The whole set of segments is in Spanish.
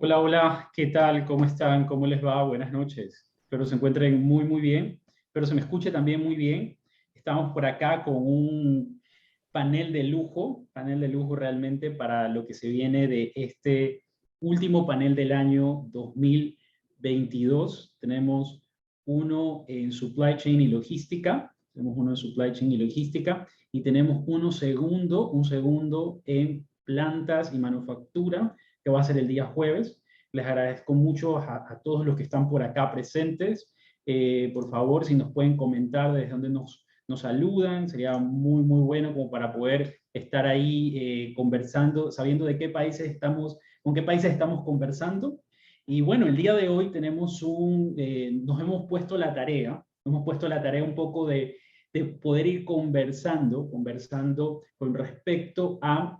Hola, hola, ¿qué tal? ¿Cómo están? ¿Cómo les va? Buenas noches. Espero se encuentren muy, muy bien. Espero se me escuche también muy bien. Estamos por acá con un panel de lujo realmente para lo que se viene de este último panel del año 2022. Tenemos uno en supply chain y logística, y tenemos un segundo en plantas y manufactura, que va a ser el día jueves. Les agradezco mucho a todos los que están por acá presentes. Por favor, si nos pueden comentar desde dónde nos saludan, sería muy, muy bueno como para poder estar ahí conversando, sabiendo de qué países estamos, con qué países estamos conversando. Y bueno, el día de hoy nos hemos puesto la tarea un poco de poder ir conversando con respecto a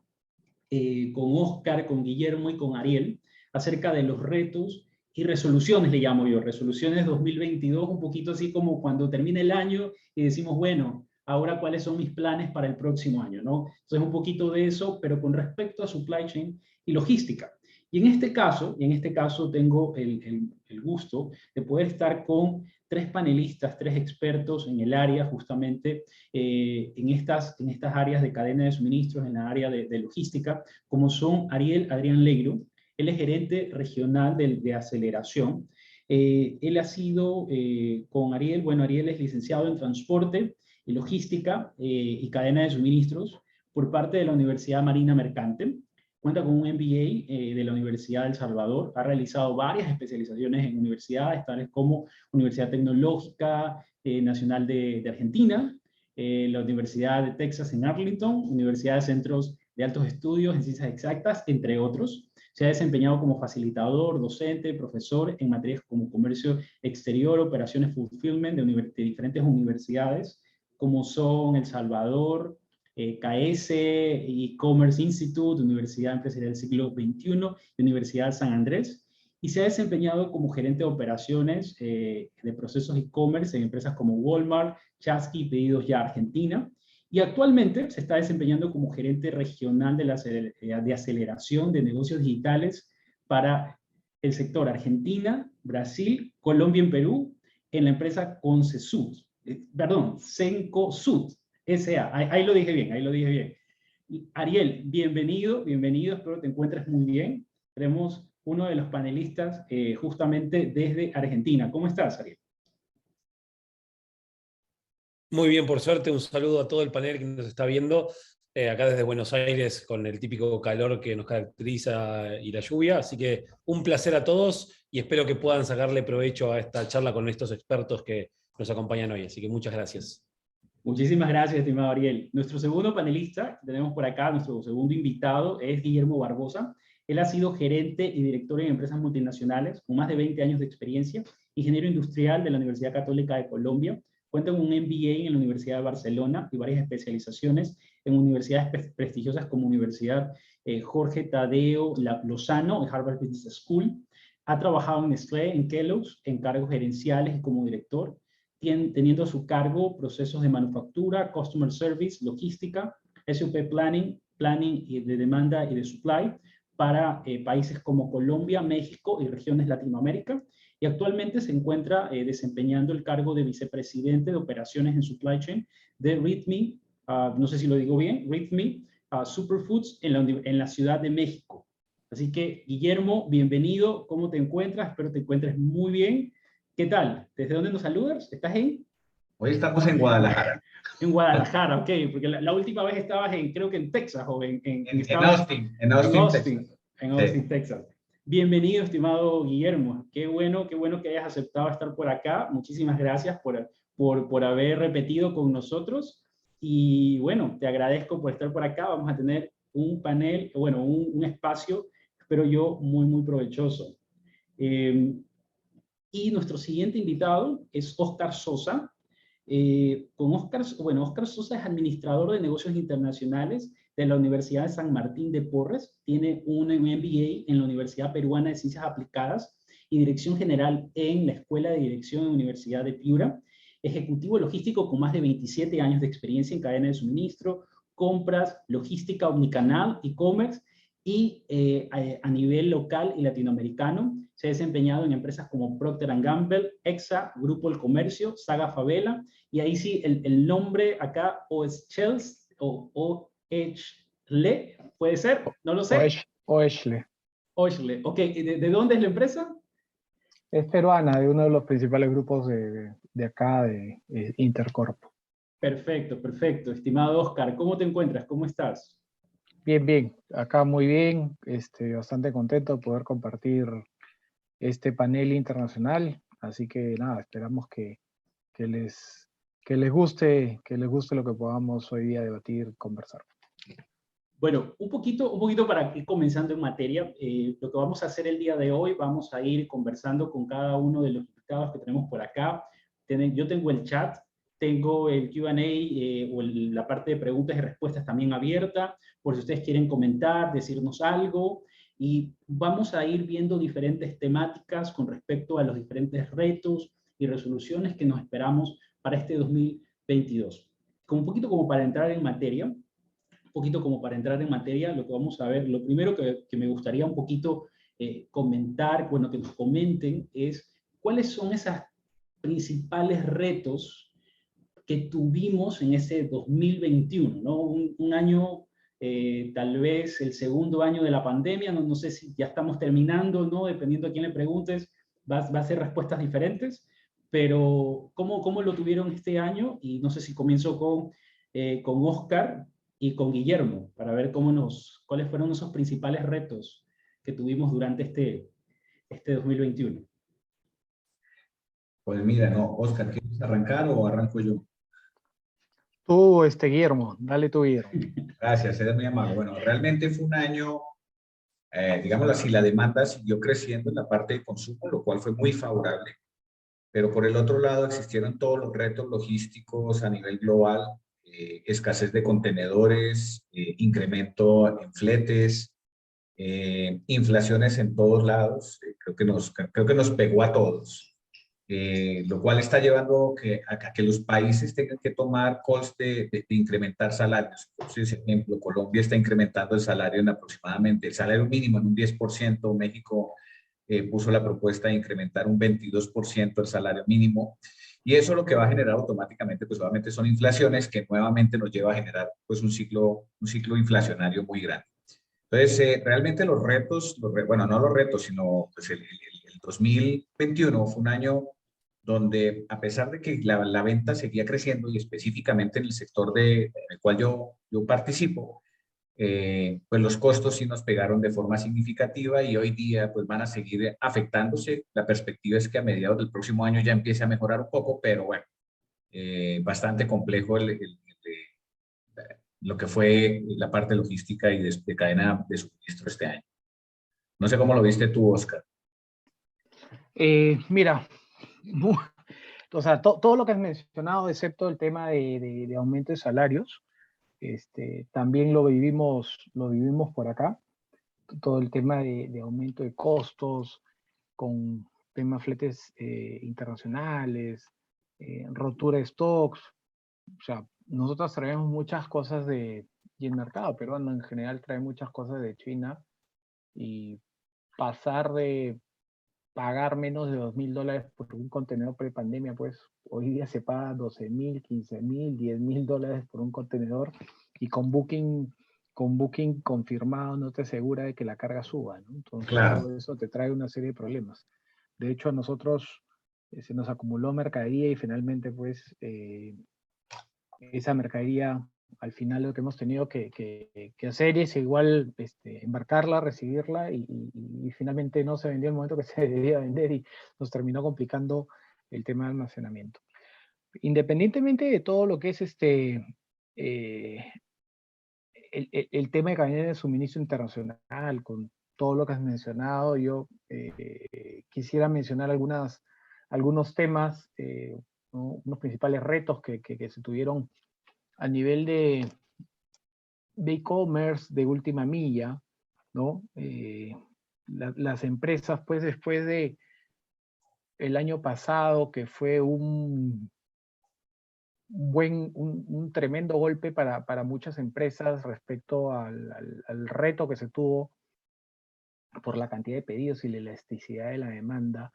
con Oscar, con Guillermo y con Ariel, acerca de los retos y resoluciones, le llamo yo, resoluciones 2022, un poquito así como cuando termina el año y decimos, bueno, ahora cuáles son mis planes para el próximo año, ¿no? Entonces un poquito de eso, pero con respecto a supply chain y logística. Y en este caso tengo el gusto de poder estar con tres panelistas, tres expertos en el área justamente en estas áreas de cadena de suministros, en la área de logística, como son Adrián Legro. Él es gerente regional de aceleración. Él ha sido con Ariel, bueno, Ariel es licenciado en transporte y logística y cadena de suministros por parte de la Universidad Marina Mercante. Cuenta con un MBA de la Universidad del Salvador. Ha realizado varias especializaciones en universidades, tales como Universidad Tecnológica Nacional de Argentina, la Universidad de Texas en Arlington, Universidad de Centros de Altos Estudios en Ciencias Exactas, entre otros. Se ha desempeñado como facilitador, docente, profesor en materias como comercio exterior, operaciones fulfillment de diferentes universidades, como son El Salvador, KS, E-Commerce Institute, Universidad Empresarial del Siglo XXI y Universidad San Andrés. Y se ha desempeñado como gerente de operaciones de procesos e-commerce en empresas como Walmart, Chasqui, Pedidos Ya Argentina. Y actualmente se está desempeñando como gerente regional de aceleración de negocios digitales para el sector Argentina, Brasil, Colombia y Perú en la empresa Cencosud S.A. Ahí lo dije bien, ahí lo dije bien. Ariel, bienvenido, espero te encuentres muy bien. Tenemos uno de los panelistas justamente desde Argentina. ¿Cómo estás, Ariel? Muy bien, por suerte, un saludo a todo el panel que nos está viendo, acá desde Buenos Aires con el típico calor que nos caracteriza y la lluvia, así que un placer a todos y espero que puedan sacarle provecho a esta charla con estos expertos que nos acompañan hoy, así que muchas gracias. Muchísimas gracias, estimado Ariel. Nuestro segundo panelista que tenemos por acá, nuestro segundo invitado, es Guillermo Barbosa. Él ha sido gerente y director en empresas multinacionales con más de 20 años de experiencia, ingeniero industrial de la Universidad Católica de Colombia, cuenta con un MBA en la Universidad de Barcelona y varias especializaciones en universidades prestigiosas como Universidad Jorge Tadeo Lozano, Harvard Business School. Ha trabajado en Nestlé, en Kellogg's, en cargos gerenciales y como director, teniendo a su cargo procesos de manufactura, customer service, logística, SOP planning de demanda y de supply para países como Colombia, México y regiones Latinoamérica. Y actualmente se encuentra desempeñando el cargo de vicepresidente de operaciones en supply chain de Rhythmi, no sé si lo digo bien, Rhythmi Superfoods en la Ciudad de México. Así que, Guillermo, bienvenido. ¿Cómo te encuentras? Espero te encuentres muy bien. ¿Qué tal? ¿Desde dónde nos saludas? ¿Estás Hoy estamos en Guadalajara, en Guadalajara? Ok, porque la última vez estabas creo que en Texas o en estabas Austin, Texas. En Sí. Austin, Texas. Bienvenido, estimado Guillermo. Qué bueno que hayas aceptado estar por acá. Muchísimas gracias por haber repetido con nosotros. Y bueno, te agradezco por estar por acá. Vamos a tener un panel, bueno, un espacio, espero yo, muy, muy provechoso. Eh, y nuestro siguiente invitado es Oscar Sosa. Oscar Sosa es administrador de negocios internacionales de la Universidad de San Martín de Porres. Tiene un MBA en la Universidad Peruana de Ciencias Aplicadas y dirección general en la Escuela de Dirección de la Universidad de Piura. Ejecutivo logístico con más de 27 años de experiencia en cadena de suministro, compras, logística omnicanal, e-commerce y a nivel local y latinoamericano se ha desempeñado en empresas como Procter & Gamble, EXA, Grupo El Comercio, Saga Favela, y ahí sí el nombre acá o es Chels o Ochle, puede ser, no lo sé. Oeshle. Ochle, ok, ¿de dónde es la empresa? Es peruana, de uno de los principales grupos de acá, de Intercorp. Perfecto, perfecto. Estimado Oscar, ¿cómo te encuentras? ¿Cómo estás? Bien, bien. Acá muy bien. Bastante contento de poder compartir este panel internacional. Así que nada, esperamos que les, que les guste lo que podamos hoy día debatir, conversar. Bueno, un poquito para ir comenzando en materia. Lo que vamos a hacer el día de hoy, vamos a ir conversando con cada uno de los invitados que tenemos por acá. Yo tengo el chat, tengo el Q&A la parte de preguntas y respuestas también abierta, por si ustedes quieren comentar, decirnos algo. Y vamos a ir viendo diferentes temáticas con respecto a los diferentes retos y resoluciones que nos esperamos para este 2022. Un poquito como para entrar en materia, lo que vamos a ver, lo primero que me gustaría un poquito comentar, bueno, que nos comenten, es cuáles son esos principales retos que tuvimos en ese 2021, ¿no? Un año, tal vez el segundo año de la pandemia, no sé si ya estamos terminando, ¿no? Dependiendo a quién le preguntes, va a ser respuestas diferentes, pero ¿cómo lo tuvieron este año? Y no sé si comienzo con Oscar y con Guillermo, para ver cuáles fueron esos principales retos que tuvimos durante este 2021. Pues mira, no, Oscar, ¿quieres arrancar o arranco yo? Tú, Guillermo, dale tu Guillermo. Gracias, eres muy amable. Bueno, realmente fue un año, digámoslo así, la demanda siguió creciendo en la parte de consumo, lo cual fue muy favorable, pero por el otro lado existieron todos los retos logísticos a nivel global, escasez de contenedores, incremento en fletes, inflaciones en todos lados, creo que nos pegó a todos. Lo cual está llevando a que los países tengan que tomar coste de incrementar salarios. Entonces, por ejemplo, Colombia está incrementando el salario en aproximadamente el salario mínimo en un 10%, México puso la propuesta de incrementar un 22% el salario mínimo, y eso lo que va a generar automáticamente, pues obviamente son inflaciones que nuevamente nos lleva a generar pues un ciclo inflacionario muy grande. Entonces, realmente los retos, bueno, no los retos, sino pues el 2021 fue un año donde a pesar de que la venta seguía creciendo y específicamente en el sector en el cual yo participo, pues los costos sí nos pegaron de forma significativa y hoy día pues van a seguir afectándose. La perspectiva es que a mediados del próximo año ya empiece a mejorar un poco, pero bueno, bastante complejo lo que fue la parte logística y de cadena de suministro este año. No sé cómo lo viste tú, Oscar. Mira, o sea, todo lo que has mencionado, excepto el tema de aumento de salarios, también lo vivimos por acá. Todo el tema de aumento de costos, con temas fletes internacionales, rotura de stocks. O sea, nosotros traemos muchas cosas y el mercado peruano en general trae muchas cosas de China, y pasar de pagar menos de $2,000 por un contenedor pre-pandemia, pues hoy día se paga $12,000, $15,000, $10,000 por un contenedor, y con booking confirmado no te asegura de que la carga suba, ¿no? Entonces, Claro. todo eso te trae una serie de problemas. De hecho, a nosotros se nos acumuló mercadería y finalmente, pues, esa mercadería, al final lo que hemos tenido que hacer es igual embarcarla, recibirla, y finalmente no se vendió en el momento que se debía vender, y nos terminó complicando el tema de almacenamiento. Independientemente de todo lo que es el tema de cadena de suministro internacional, con todo lo que has mencionado, yo quisiera mencionar algunos temas, ¿no? Unos principales retos que se tuvieron a nivel de e-commerce de última milla, ¿no? Las empresas, pues, después de el año pasado, que fue un un tremendo golpe para muchas empresas respecto al reto que se tuvo por la cantidad de pedidos y la elasticidad de la demanda,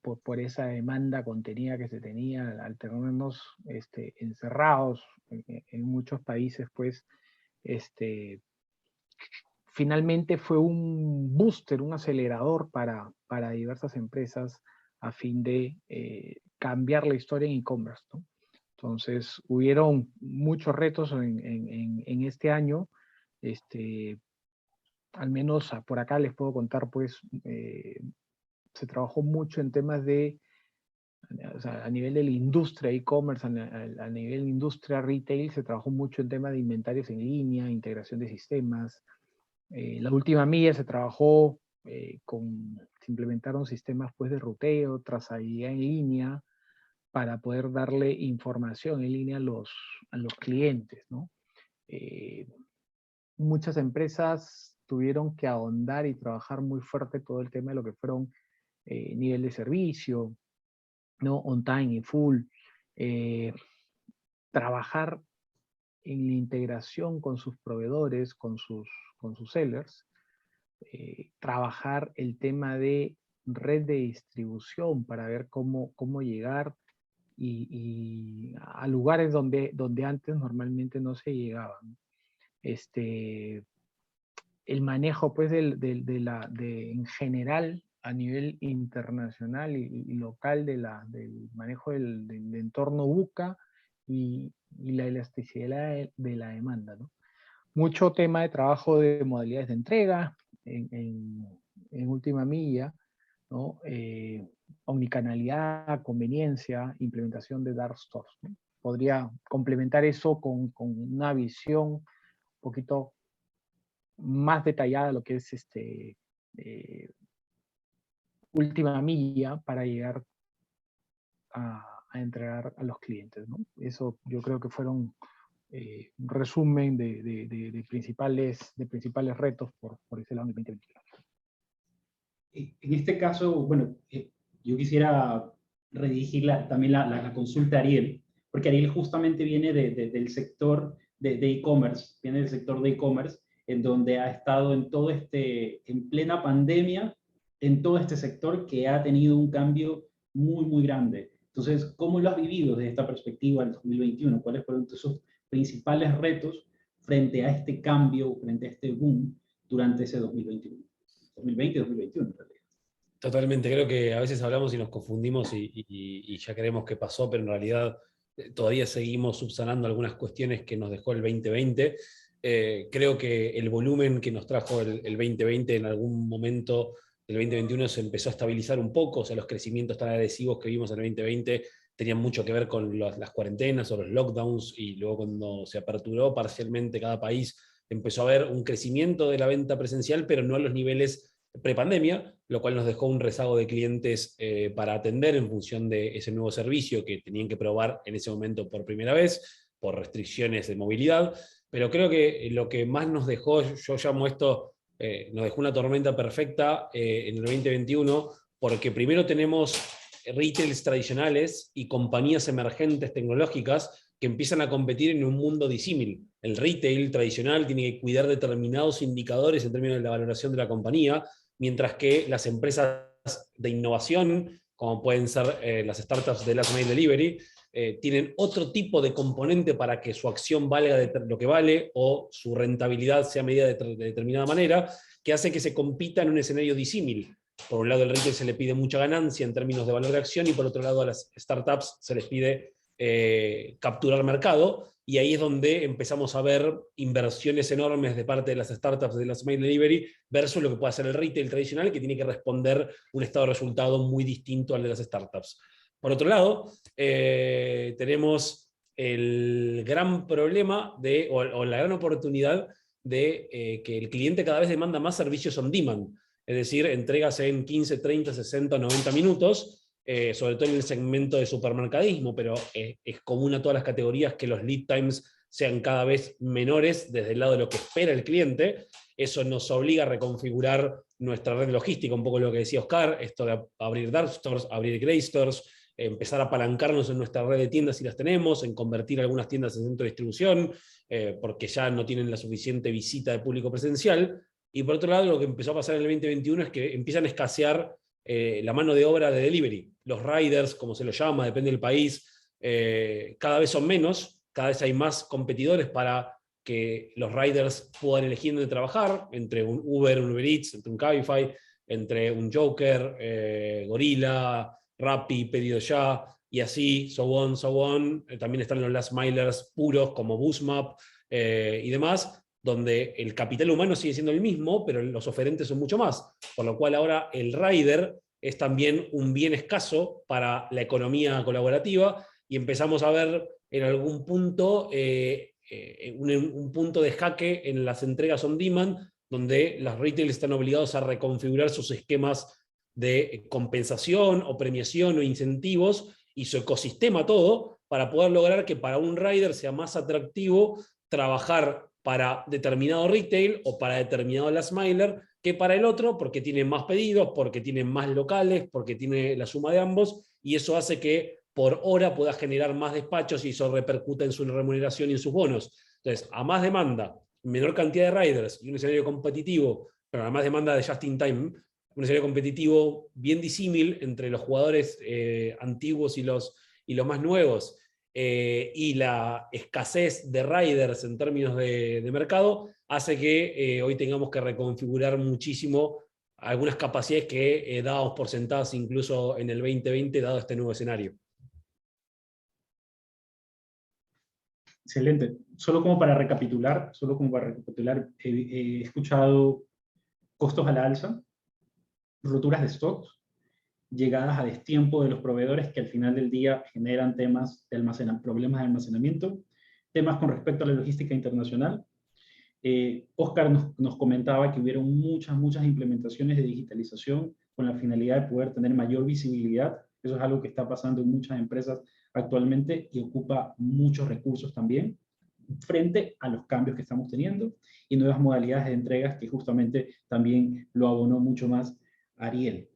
por esa demanda contenida que se tenía al tenernos encerrados en muchos países, pues finalmente fue un booster, un acelerador para diversas empresas a fin de cambiar la historia en e-commerce, ¿no? Entonces, hubieron muchos retos en este año. Al menos por acá les puedo contar, pues, se trabajó mucho en temas de, o sea, a nivel de la industria e-commerce, a nivel de industria retail, se trabajó mucho en temas de inventarios en línea, integración de sistemas. La última milla se trabajó se implementaron sistemas, pues, de ruteo, trazabilidad en línea, para poder darle información en línea a los clientes, ¿no? Muchas empresas tuvieron que ahondar y trabajar muy fuerte todo el tema de lo que fueron nivel de servicio, ¿no? On time y full. Trabajar en la integración con sus proveedores, con sus sellers. Trabajar el tema de red de distribución para ver cómo llegar y a lugares donde antes normalmente no se llegaban. El manejo, pues, en general, a nivel internacional y local del manejo del entorno buca y la elasticidad de la demanda, ¿no? Mucho tema de trabajo de modalidades de entrega en última milla, ¿no? Omnicanalidad, conveniencia, implementación de dark stores, ¿no? Podría complementar eso con una visión un poquito más detallada de lo que es última milla para llegar a entregar a los clientes, ¿no? Eso yo creo que fueron un resumen de principales retos por ese lado del 2021. En este caso, bueno, yo quisiera redirigir también la consulta a Ariel, porque Ariel justamente viene del sector de e-commerce, viene del sector de e-commerce, en donde ha estado en plena pandemia, en todo este sector que ha tenido un cambio muy, muy grande. Entonces, ¿cómo lo has vivido desde esta perspectiva del 2021? ¿Cuáles fueron esos principales retos frente a este cambio, frente a este boom durante ese 2021? 2020-2021 en realidad. Totalmente, creo que a veces hablamos y nos confundimos y ya creemos que pasó, pero en realidad todavía seguimos subsanando algunas cuestiones que nos dejó el 2020. Creo que el volumen que nos trajo el 2020 en algún momento del 2021 se empezó a estabilizar un poco, o sea, los crecimientos tan agresivos que vimos en el 2020 tenían mucho que ver con las cuarentenas o los lockdowns, y luego cuando se aperturó parcialmente cada país empezó a haber un crecimiento de la venta presencial, pero no a los niveles prepandemia, lo cual nos dejó un rezago de clientes para atender en función de ese nuevo servicio que tenían que probar en ese momento por primera vez, por restricciones de movilidad. Pero creo que lo que más nos dejó, yo llamo esto, nos dejó una tormenta perfecta en el 2021, porque primero tenemos retails tradicionales y compañías emergentes tecnológicas que empiezan a competir en un mundo disímil. El retail tradicional tiene que cuidar determinados indicadores en términos de la valoración de la compañía, mientras que las empresas de innovación, como pueden ser las startups de Last Mile Delivery, tienen otro tipo de componente para que su acción valga lo que vale o su rentabilidad sea medida de determinada manera, que hace que se compita en un escenario disímil. Por un lado, el retail se le pide mucha ganancia en términos de valor de acción, y por otro lado, a las startups se les pide capturar mercado, y ahí es donde empezamos a ver inversiones enormes de parte de las startups de Last Mile Delivery versus lo que puede hacer el retail tradicional, que tiene que responder un estado de resultado muy distinto al de las startups. Por otro lado, tenemos el gran problema o la gran oportunidad de que el cliente cada vez demanda más servicios on demand, es decir, entregas en 15, 30, 60, 90 minutos, sobre todo en el segmento de supermercadismo, pero es común a todas las categorías que los lead times sean cada vez menores desde el lado de lo que espera el cliente. Eso nos obliga a reconfigurar nuestra red logística, un poco lo que decía Oscar, esto de abrir dark stores, abrir gray stores, empezar a apalancarnos en nuestra red de tiendas si las tenemos, en convertir algunas tiendas en centro de distribución, porque ya no tienen la suficiente visita de público presencial. Y por otro lado, lo que empezó a pasar en el 2021 es que empiezan a escasear la mano de obra de delivery. Los riders, como se los llama, depende del país, cada vez son menos, cada vez hay más competidores para que los riders puedan elegir dónde trabajar, entre un Uber, un Uber Eats, entre un Cabify, entre un Joker, Gorilla, Rappi, Pedido Ya, y así, so on. También están los last milers puros como Boostmap y demás, donde el capital humano sigue siendo el mismo, pero los oferentes son mucho más. Por lo cual ahora el rider es también un bien escaso para la economía colaborativa, y empezamos a ver en algún punto un punto de jaque en las entregas on demand, donde las retailers están obligados a reconfigurar sus esquemas de compensación o premiación o incentivos y su ecosistema todo, para poder lograr que para un rider sea más atractivo trabajar para determinado retail o para determinado last miler que para el otro, porque tiene más pedidos, porque tiene más locales, porque tiene la suma de ambos, y eso hace que por hora pueda generar más despachos y eso repercuta en su remuneración y en sus bonos. Entonces, a más demanda, menor cantidad de riders y un escenario competitivo, pero a más demanda de just in time, un escenario competitivo bien disímil entre los jugadores antiguos y los más nuevos, y la escasez de riders en términos de mercado, hace que hoy tengamos que reconfigurar muchísimo algunas capacidades que dábamos por sentadas incluso en el 2020, dado este nuevo escenario. Excelente. Solo como para recapitular, he escuchado costos a la alza, roturas de stocks, llegadas a destiempo de los proveedores que al final del día generan temas de problemas de almacenamiento, temas con respecto a la logística internacional. Oscar nos comentaba que hubieron muchas implementaciones de digitalización con la finalidad de poder tener mayor visibilidad. Eso es algo que está pasando en muchas empresas actualmente y ocupa muchos recursos también, frente a los cambios que estamos teniendo y nuevas modalidades de entregas que justamente también lo abonó mucho más Ariel.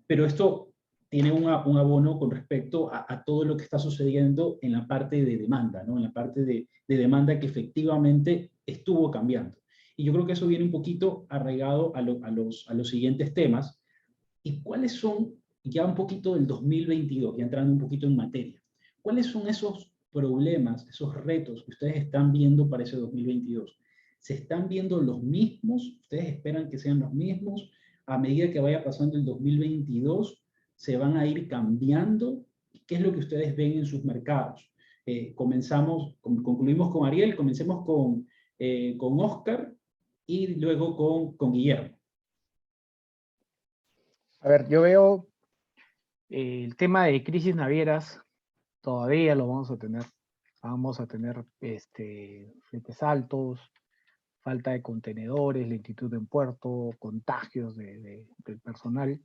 Pero esto tiene un abono con respecto a todo lo que está sucediendo en la parte de demanda, ¿no? En la parte de demanda que efectivamente estuvo cambiando. Y yo creo que eso viene un poquito arraigado a los siguientes temas. ¿Y cuáles son, ya un poquito del 2022, ya entrando un poquito en materia, cuáles son esos problemas, esos retos que ustedes están viendo para ese 2022? ¿Se están viendo los mismos? ¿Ustedes esperan que sean los mismos? A medida que vaya pasando el 2022, ¿se van a ir cambiando? ¿Qué es lo que ustedes ven en sus mercados? Concluimos con Ariel, comencemos con Oscar y luego con Guillermo. A ver, yo veo el tema de crisis navieras, todavía lo vamos a tener. Vamos a tener fletes altos, falta de contenedores, lentitud en puerto, contagios del personal.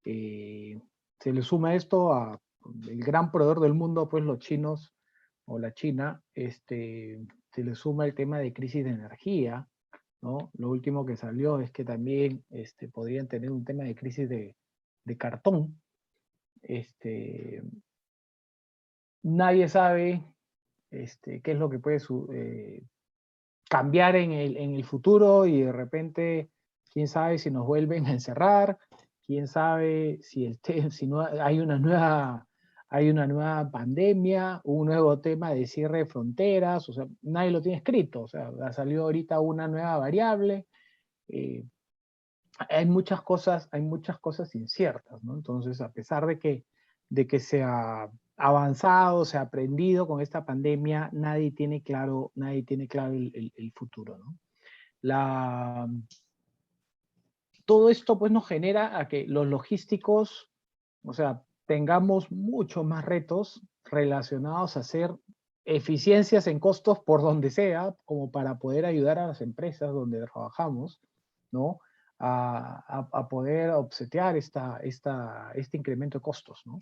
Se le suma esto a el gran proveedor del mundo, pues los chinos o la China, se le suma el tema de crisis de energía, ¿no? Lo último que salió es que también podrían tener un tema de crisis de cartón. Nadie sabe qué es lo que puede cambiar en el futuro, y de repente, quién sabe si nos vuelven a encerrar, quién sabe si no hay una nueva pandemia, un nuevo tema de cierre de fronteras. O sea, nadie lo tiene escrito. O sea, ha salido ahorita una nueva variable. Hay muchas cosas inciertas, ¿no? Entonces, a pesar de que se ha avanzado, se ha aprendido con esta pandemia, nadie tiene claro el futuro, ¿no? Todo esto pues nos genera a que los logísticos, o sea, tengamos muchos más retos relacionados a hacer eficiencias en costos por donde sea, como para poder ayudar a las empresas donde trabajamos, ¿no? A poder obsetear este incremento de costos, ¿no?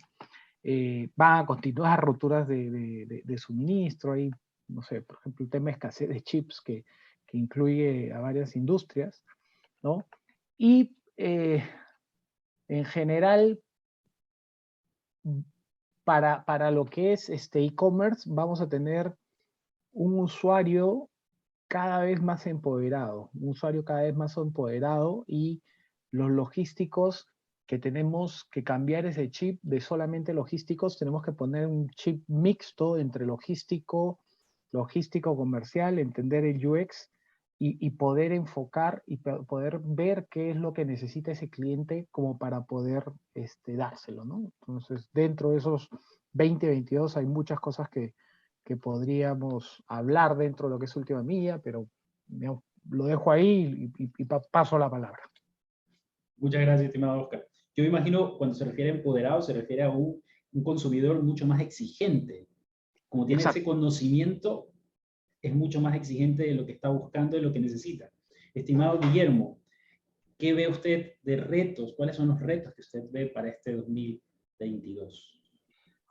Van a continuar roturas de suministro. Hay, no sé, por ejemplo, el tema de escasez de chips que incluye a varias industrias, ¿no? Y en general, para lo que es e-commerce, vamos a tener un usuario cada vez más empoderado, y los logísticos que tenemos que cambiar ese chip de solamente logísticos, tenemos que poner un chip mixto entre logístico comercial, entender el UX y poder enfocar y poder ver qué es lo que necesita ese cliente como para poder dárselo, ¿no? Entonces, dentro de esos 2022 hay muchas cosas que podríamos hablar dentro de lo que es Última Milla, pero digamos, lo dejo ahí y paso la palabra. Muchas gracias, estimado Oscar. Yo me imagino, cuando se refiere a empoderado, se refiere a un consumidor mucho más exigente. Como tiene Exacto. ese conocimiento, es mucho más exigente de lo que está buscando y lo que necesita. Estimado Guillermo, ¿qué ve usted de retos? ¿Cuáles son los retos que usted ve para este 2022?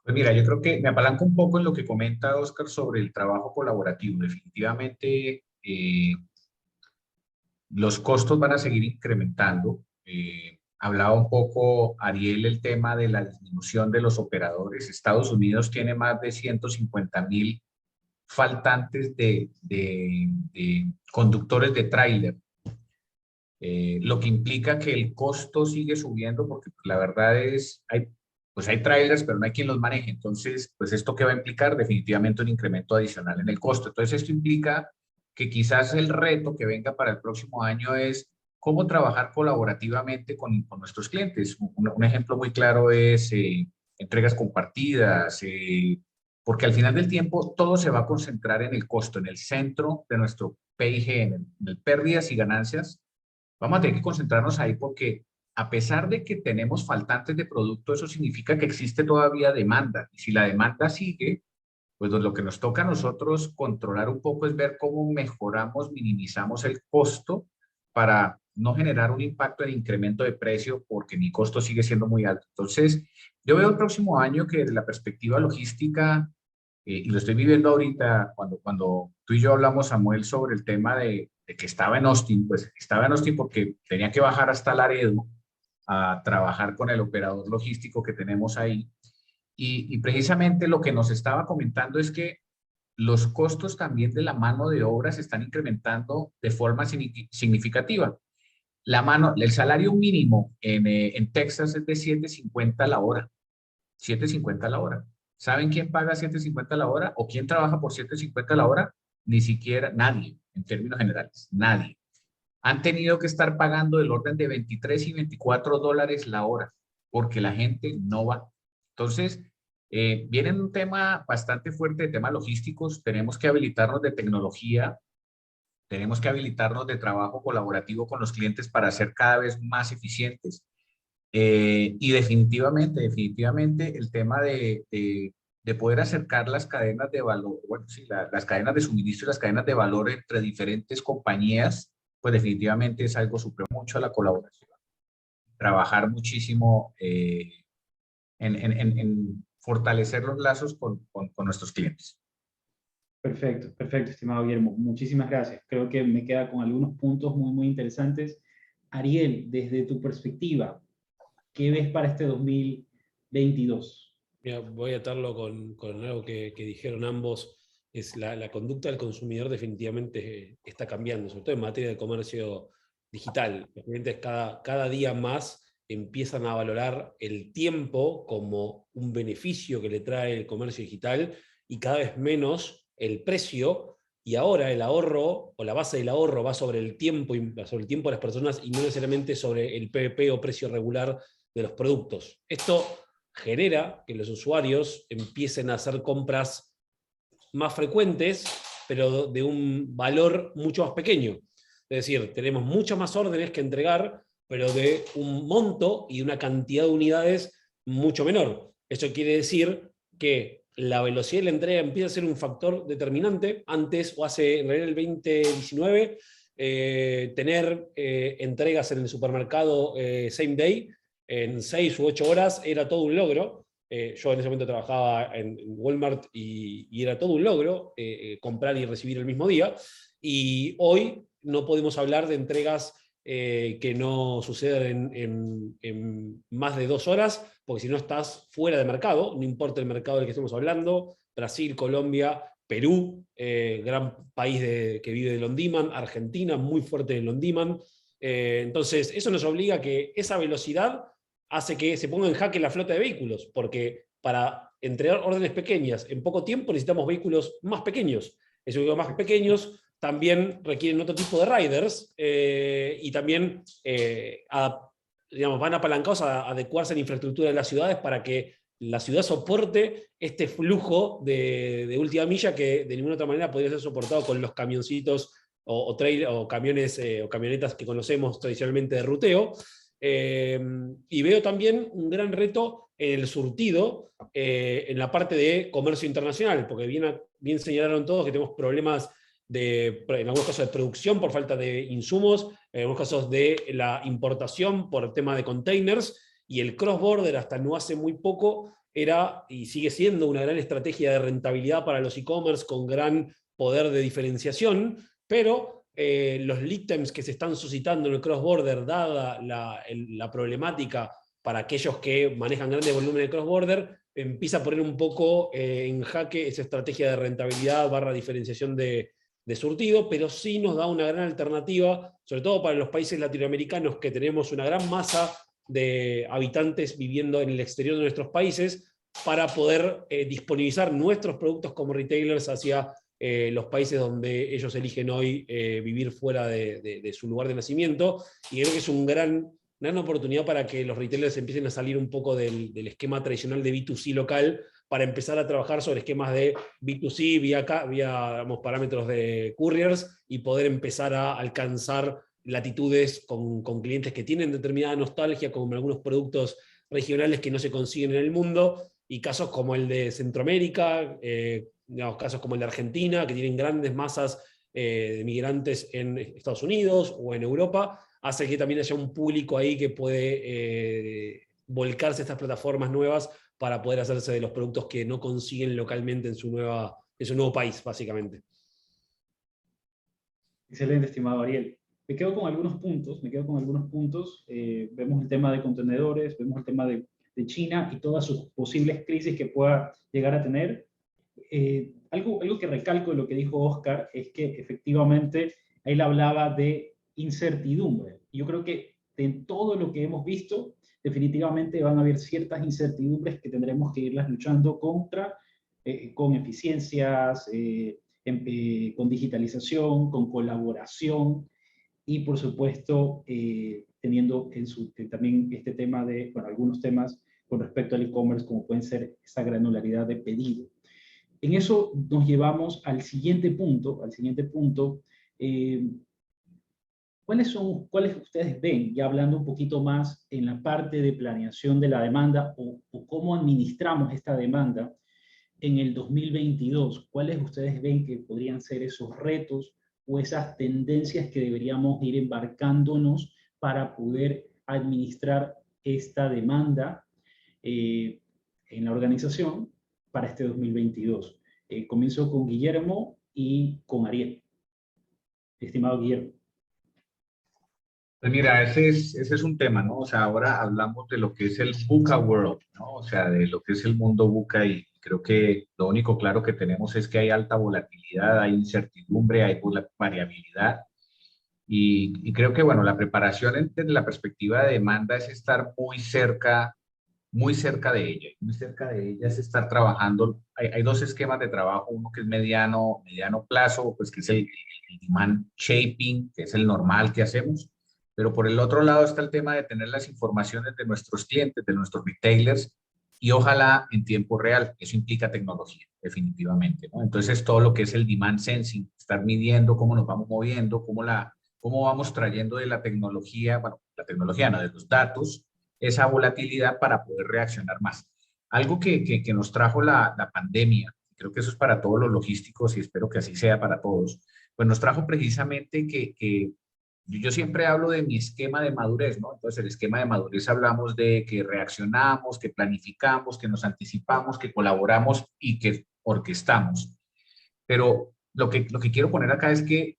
Pues mira, yo creo que me apalanco un poco en lo que comenta Oscar sobre el trabajo colaborativo. Definitivamente los costos van a seguir incrementando. Hablaba un poco Ariel el tema de la disminución de los operadores. Estados Unidos tiene más de 150,000 faltantes de conductores de tráiler, lo que implica que el costo sigue subiendo porque la verdad es, hay trailers, pero no hay quien los maneje. Entonces, pues esto que va a implicar definitivamente un incremento adicional en el costo. Entonces, esto implica que quizás el reto que venga para el próximo año es cómo trabajar colaborativamente con nuestros clientes. Un ejemplo muy claro es entregas compartidas, porque al final del tiempo todo se va a concentrar en el costo, en el centro de nuestro P&G, en el pérdidas y ganancias. Vamos a tener que concentrarnos ahí porque a pesar de que tenemos faltantes de producto, eso significa que existe todavía demanda. Y si la demanda sigue, pues lo que nos toca a nosotros controlar un poco es ver cómo mejoramos, minimizamos el costo para no generar un impacto en incremento de precio porque mi costo sigue siendo muy alto. Entonces, yo veo el próximo año que desde la perspectiva logística, y lo estoy viviendo ahorita, cuando tú y yo hablamos, Samuel, sobre el tema de que estaba en Austin, pues estaba en Austin porque tenía que bajar hasta Laredo a trabajar con el operador logístico que tenemos ahí. Y precisamente lo que nos estaba comentando es que los costos también de la mano de obra se están incrementando de forma significativa. El salario mínimo en Texas es de $7.50 la hora. $7.50 la hora. ¿Saben quién paga $7.50 la hora? ¿O quién trabaja por $7.50 la hora? Ni siquiera nadie, en términos generales, nadie. Han tenido que estar pagando del orden de 23 y 24 dólares la hora, porque la gente no va. Entonces, viene un tema bastante fuerte de temas logísticos. Tenemos que habilitarnos de tecnología, tenemos que habilitarnos de trabajo colaborativo con los clientes para ser cada vez más eficientes. Y definitivamente el tema de poder acercar las cadenas de valor, bueno, sí, las cadenas de suministro y las cadenas de valor entre diferentes compañías, pues definitivamente es algo súper mucho a la colaboración. Trabajar muchísimo en fortalecer los lazos con nuestros clientes. Perfecto, perfecto, estimado Guillermo. Muchísimas gracias. Creo que me queda con algunos puntos muy, muy interesantes. Ariel, desde tu perspectiva, ¿qué ves para este 2022? Mira, voy a atarlo con algo que dijeron ambos. Es la conducta del consumidor definitivamente está cambiando, sobre todo en materia de comercio digital. Los clientes cada día más empiezan a valorar el tiempo como un beneficio que le trae el comercio digital y cada vez menos el precio, y ahora el ahorro o la base del ahorro va sobre el tiempo de las personas y no necesariamente sobre el PVP o precio regular de los productos. Esto genera que los usuarios empiecen a hacer compras más frecuentes, pero de un valor mucho más pequeño. Es decir, tenemos muchas más órdenes que entregar, pero de un monto y una cantidad de unidades mucho menor. Eso quiere decir que la velocidad de la entrega empieza a ser un factor determinante. Antes, o hace en realidad el 2019, tener entregas en el supermercado same day en 6 u 8 horas era todo un logro. Yo en ese momento trabajaba en Walmart y era todo un logro comprar y recibir el mismo día. Y hoy no podemos hablar de entregas que no sucedan en más de 2 horas, porque si no estás fuera de mercado, no importa el mercado del que estemos hablando, Brasil, Colombia, Perú, gran país que vive del on-demand, Argentina, muy fuerte del on-demand. Entonces, eso nos obliga a que esa velocidad hace que se ponga en jaque la flota de vehículos, porque para entregar órdenes pequeñas en poco tiempo necesitamos vehículos más pequeños. Esos vehículos más pequeños también requieren otro tipo de riders y también digamos, van apalancados a adecuarse a la infraestructura de las ciudades para que la ciudad soporte este flujo de última milla que de ninguna otra manera podría ser soportado con los camioncitos o camiones o camionetas que conocemos tradicionalmente de ruteo. Y veo también un gran reto en el surtido, en la parte de comercio internacional, porque bien señalaron todos que tenemos problemas en algunos casos de producción por falta de insumos, en algunos casos de la importación por tema de containers, y el cross-border hasta no hace muy poco era y sigue siendo una gran estrategia de rentabilidad para los e-commerce con gran poder de diferenciación, pero los lead times que se están suscitando en el cross-border, dada la problemática para aquellos que manejan grandes volúmenes de cross-border, empieza a poner un poco en jaque esa estrategia de rentabilidad / diferenciación de surtido, pero sí nos da una gran alternativa, sobre todo para los países latinoamericanos que tenemos una gran masa de habitantes viviendo en el exterior de nuestros países, para poder disponibilizar nuestros productos como retailers hacia los países donde ellos eligen hoy vivir fuera de su lugar de nacimiento. Y creo que es una gran oportunidad para que los retailers empiecen a salir un poco del esquema tradicional de B2C local, para empezar a trabajar sobre esquemas de B2C vía digamos, parámetros de couriers, y poder empezar a alcanzar latitudes con clientes que tienen determinada nostalgia, como algunos productos regionales que no se consiguen en el mundo, y casos como el de Centroamérica, digamos, casos como el de Argentina, que tienen grandes masas de migrantes en Estados Unidos o en Europa, hace que también haya un público ahí que puede volcarse a estas plataformas nuevas para poder hacerse de los productos que no consiguen localmente en su nuevo país, básicamente. Excelente, estimado Ariel. Me quedo con algunos puntos. Vemos el tema de contenedores, vemos el tema de China y todas sus posibles crisis que pueda llegar a tener. Algo que recalco de lo que dijo Oscar es que efectivamente él hablaba de incertidumbre. Yo creo que en todo lo que hemos visto, definitivamente van a haber ciertas incertidumbres que tendremos que irlas luchando contra, con eficiencias, con digitalización, con colaboración y, por supuesto, teniendo también este tema de, bueno, algunos temas con respecto al e-commerce, como pueden ser esa granularidad de pedido. En eso nos llevamos al siguiente punto. ¿Cuáles ustedes ven, ya hablando un poquito más en la parte de planeación de la demanda o cómo administramos esta demanda en el 2022? ¿Cuáles ustedes ven que podrían ser esos retos o esas tendencias que deberíamos ir embarcándonos para poder administrar esta demanda en la organización para este 2022? Comienzo con Guillermo y con Ariel. Estimado Guillermo. Pues mira, ese es un tema, ¿no? O sea, ahora hablamos de lo que es el VUCA World, ¿no? O sea, de lo que es el mundo VUCA, y creo que lo único claro que tenemos es que hay alta volatilidad, hay incertidumbre, hay variabilidad. Y creo que, bueno, la preparación desde la perspectiva de demanda es estar muy cerca de ella. Muy cerca de ella es estar trabajando. Hay dos esquemas de trabajo, uno que es mediano plazo, pues que es el demand shaping, que es el normal que hacemos. Pero por el otro lado está el tema de tener las informaciones de nuestros clientes, de nuestros retailers, y ojalá en tiempo real. Eso implica tecnología, definitivamente, ¿no? Entonces, todo lo que es el demand sensing, estar midiendo cómo nos vamos moviendo, cómo vamos trayendo de la tecnología, bueno, la tecnología no, de los datos, esa volatilidad para poder reaccionar más. Algo que nos trajo la pandemia, creo que eso es para todos los logísticos y espero que así sea para todos, pues nos trajo precisamente que yo siempre hablo de mi esquema de madurez, ¿no? Entonces, el esquema de madurez hablamos de que reaccionamos, que planificamos, que nos anticipamos, que colaboramos y que orquestamos. Pero lo que quiero poner acá es que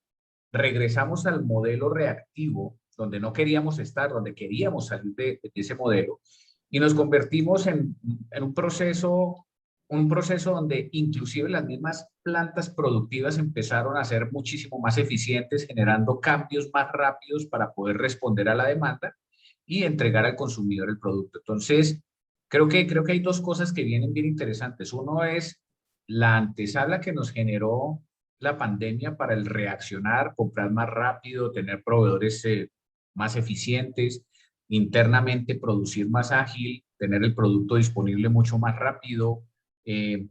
regresamos al modelo reactivo donde no queríamos estar, donde queríamos salir de ese modelo, y nos convertimos en un proceso donde inclusive las mismas plantas productivas empezaron a ser muchísimo más eficientes, generando cambios más rápidos para poder responder a la demanda y entregar al consumidor el producto. Entonces, creo que hay dos cosas que vienen bien interesantes. Uno es la antesala que nos generó la pandemia para el reaccionar, comprar más rápido, tener proveedores más eficientes, internamente producir más ágil, tener el producto disponible mucho más rápido, eh,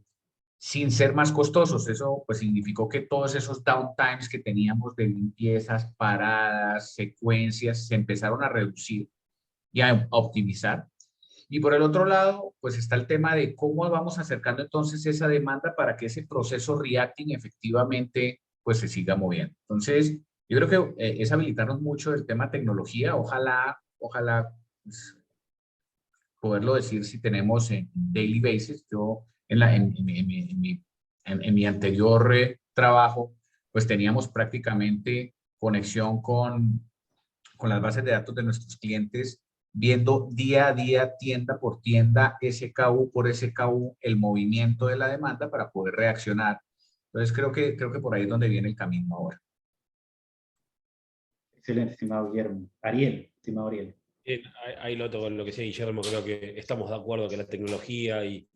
sin ser más costosos. Eso pues significó que todos esos downtimes que teníamos de limpiezas, paradas, secuencias, se empezaron a reducir y a optimizar. Y por el otro lado, pues está el tema de cómo vamos acercando entonces esa demanda para que ese proceso reacting efectivamente pues se siga moviendo. Entonces, yo creo que es habilitarnos mucho el tema tecnología. Ojalá pues, poderlo decir si tenemos en daily basis. Yo en mi anterior trabajo, pues teníamos prácticamente conexión con las bases de datos de nuestros clientes, viendo día a día, tienda por tienda, SKU por SKU, el movimiento de la demanda para poder reaccionar. Entonces creo que por ahí es donde viene el camino ahora. Excelente, estimado Guillermo. Ariel, estimado Ariel. Bien, ahí lo toco lo que decía Guillermo, creo que estamos de acuerdo que la tecnología y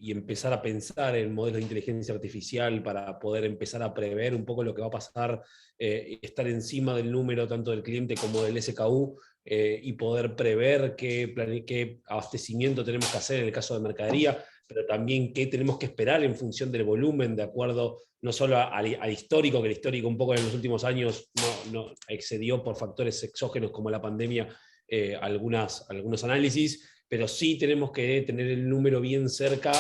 empezar a pensar en modelos de inteligencia artificial para poder empezar a prever un poco lo que va a pasar, estar encima del número tanto del cliente como del SKU, y poder prever qué abastecimiento tenemos que hacer en el caso de mercadería, pero también qué tenemos que esperar en función del volumen, de acuerdo no solo al histórico, que el histórico un poco en los últimos años no excedió por factores exógenos como la pandemia algunos análisis, pero sí tenemos que tener el número bien cerca,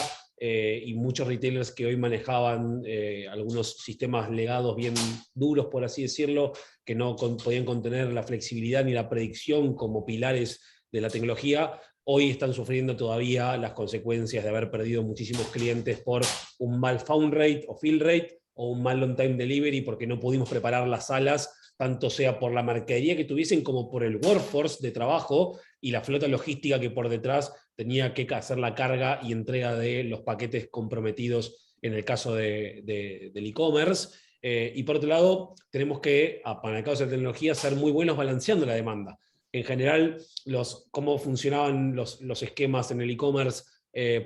y muchos retailers que hoy manejaban algunos sistemas legados bien duros, por así decirlo, que no podían contener la flexibilidad ni la predicción como pilares de la tecnología, hoy están sufriendo todavía las consecuencias de haber perdido muchísimos clientes por un mal found rate o fill rate, o un mal on-time delivery porque no pudimos preparar las salas, tanto sea por la mercadería que tuviesen como por el workforce de trabajo y la flota logística que por detrás tenía que hacer la carga y entrega de los paquetes comprometidos en el caso del e-commerce. Y por otro lado, tenemos que, apalancado en tecnología, ser muy buenos balanceando la demanda. En general, cómo funcionaban los esquemas en el e-commerce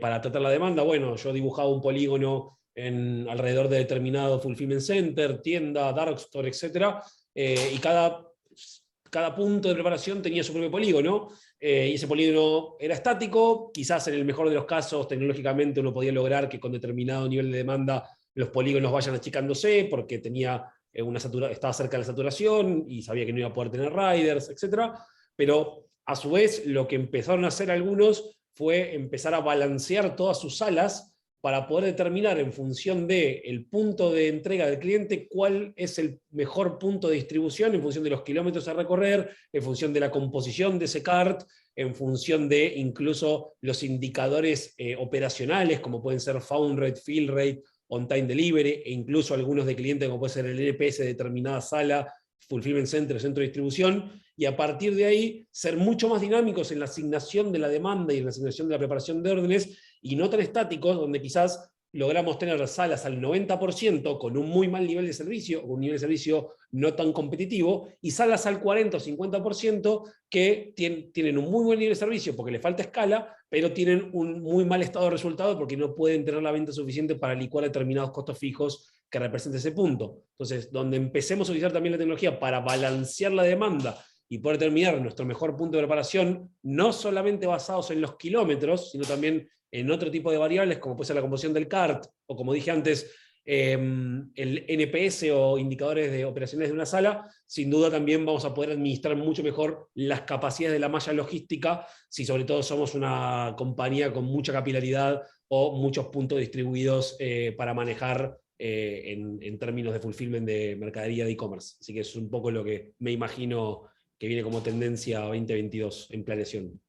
para tratar la demanda. Bueno, yo dibujaba un polígono alrededor de determinado fulfillment center, tienda, dark store, etc. Y cada punto de preparación tenía su propio polígono, y ese polígono era estático. Quizás en el mejor de los casos, tecnológicamente uno podía lograr que con determinado nivel de demanda los polígonos vayan achicándose porque estaba cerca de la saturación y sabía que no iba a poder tener riders, etc. Pero a su vez lo que empezaron a hacer algunos fue empezar a balancear todas sus salas para poder determinar en función del punto de entrega del cliente cuál es el mejor punto de distribución en función de los kilómetros a recorrer, en función de la composición de ese cart, en función de incluso los indicadores operacionales, como pueden ser found rate, fill rate, on-time delivery, e incluso algunos de clientes como puede ser el NPS de determinada sala, fulfillment center, centro de distribución, y a partir de ahí ser mucho más dinámicos en la asignación de la demanda y en la asignación de la preparación de órdenes, y no tan estáticos, donde quizás logramos tener salas al 90% con un muy mal nivel de servicio, o un nivel de servicio no tan competitivo, y salas al 40 o 50% que tienen un muy buen nivel de servicio porque les falta escala, pero tienen un muy mal estado de resultado porque no pueden tener la venta suficiente para licuar determinados costos fijos que representa ese punto. Entonces, donde empecemos a utilizar también la tecnología para balancear la demanda y poder terminar nuestro mejor punto de preparación, no solamente basados en los kilómetros, sino también en otro tipo de variables, como puede ser la composición del CART, o como dije antes, el NPS o indicadores de operaciones de una sala, sin duda también vamos a poder administrar mucho mejor las capacidades de la malla logística, si sobre todo somos una compañía con mucha capilaridad o muchos puntos distribuidos para manejar en términos de fulfillment de mercadería de e-commerce. Así que es un poco lo que me imagino que viene como tendencia 2022 en planeación.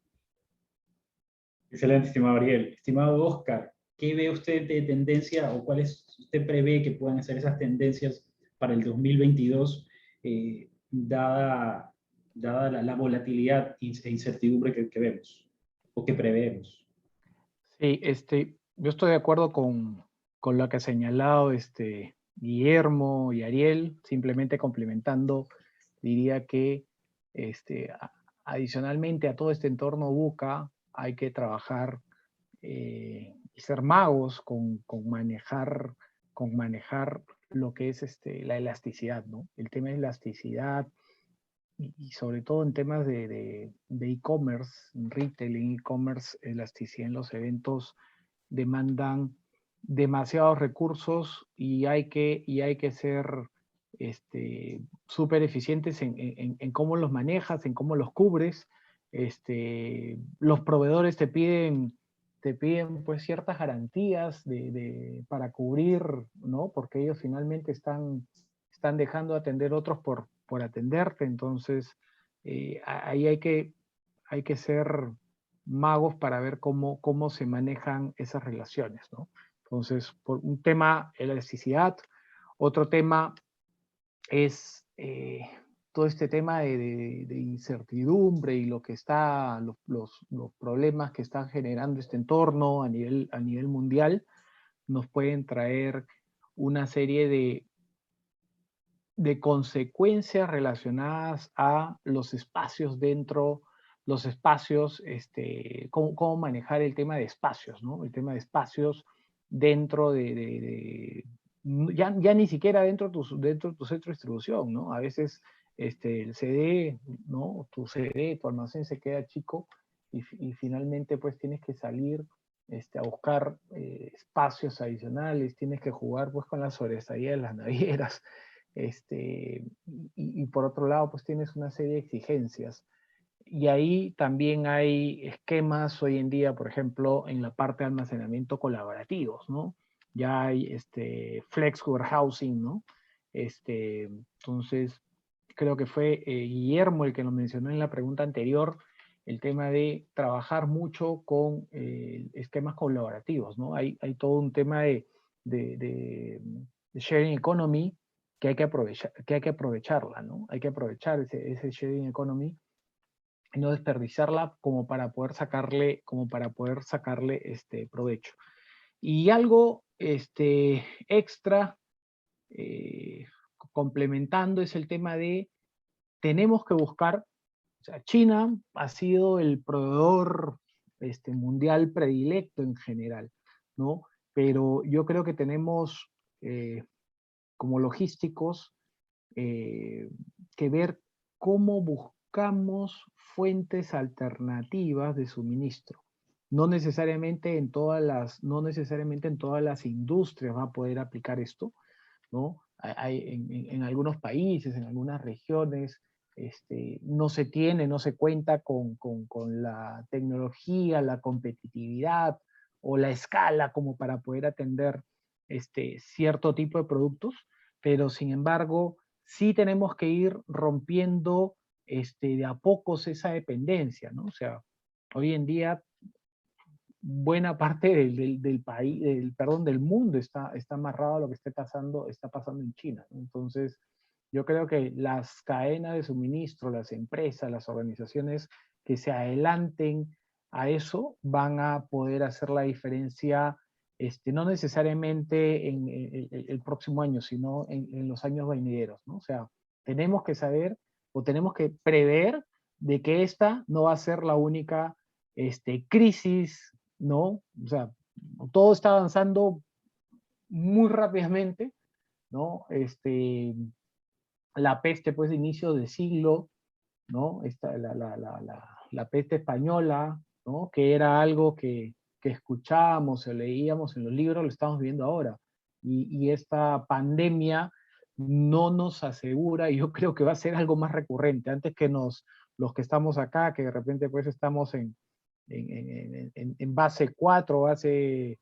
Excelente, estimado Ariel. Estimado Oscar, ¿qué ve usted de tendencia o cuáles usted prevé que puedan ser esas tendencias para el 2022, dada dada la volatilidad e incertidumbre que vemos o que preveemos. Sí, yo estoy de acuerdo con lo que ha señalado Guillermo y Ariel, simplemente complementando, diría que adicionalmente a todo este entorno VUCA hay que trabajar y ser magos con manejar lo que es la elasticidad, ¿no? El tema de elasticidad y sobre todo en temas de e-commerce, retail, en e-commerce, elasticidad en los eventos demandan demasiados recursos y hay que ser súper eficientes en cómo los manejas, en cómo los cubres. Los proveedores te piden pues ciertas garantías para cubrir, ¿no? Porque ellos finalmente están dejando de atender otros por atenderte. Entonces, ahí hay que ser magos para ver cómo se manejan esas relaciones, ¿no? Entonces, por un tema, elasticidad. Otro tema es todo este tema de incertidumbre y lo que los problemas que están generando este entorno a nivel mundial nos pueden traer una serie de consecuencias relacionadas a los espacios cómo manejar el tema de espacios, ¿no? El tema de espacios dentro ya ni siquiera dentro de tu centro de distribución, ¿no? A veces el CD, ¿no? Tu CD, tu almacén se queda chico y finalmente pues tienes que salir a buscar espacios adicionales, tienes que jugar pues con la sobresalida de las navieras, y por otro lado, pues tienes una serie de exigencias. Y ahí también hay esquemas hoy en día, por ejemplo, en la parte de almacenamiento colaborativos, ¿no? Ya hay flex warehousing, ¿no? Entonces, creo que fue Guillermo el que lo mencionó en la pregunta anterior, el tema de trabajar mucho con esquemas colaborativos, ¿no? Hay todo un tema de sharing economy que hay que aprovecharla, ¿no? Hay que aprovechar ese sharing economy y no desperdiciarla como para poder sacarle provecho. Y algo extra, eh, complementando, es el tema de tenemos que buscar, o sea, China ha sido el proveedor mundial predilecto en general, ¿no? Pero yo creo que tenemos como logísticos que ver cómo buscamos fuentes alternativas de suministro. No necesariamente en todas las industrias va a poder aplicar esto, ¿no? En algunos países, en algunas regiones, no se cuenta con la tecnología, la competitividad o la escala como para poder atender cierto tipo de productos, pero sin embargo, sí tenemos que ir rompiendo de a pocos esa dependencia, ¿no? O sea, hoy en día buena parte del país, del mundo está amarrado a lo que está pasando en China, ¿no? Entonces, yo creo que las cadenas de suministro, las empresas, las organizaciones que se adelanten a eso van a poder hacer la diferencia, no necesariamente en el próximo año, sino en los años venideros, ¿no? O sea, tenemos que saber o tenemos que prever de que esta no va a ser la única crisis, ¿no? O sea, todo está avanzando muy rápidamente, ¿no? La peste, pues, de inicio de siglo, ¿no? La peste española, ¿no? Que era algo que escuchábamos o leíamos en los libros, lo estamos viendo ahora. Y esta pandemia no nos asegura, y yo creo que va a ser algo más recurrente, antes que los que estamos acá, que de repente pues estamos en base 4, base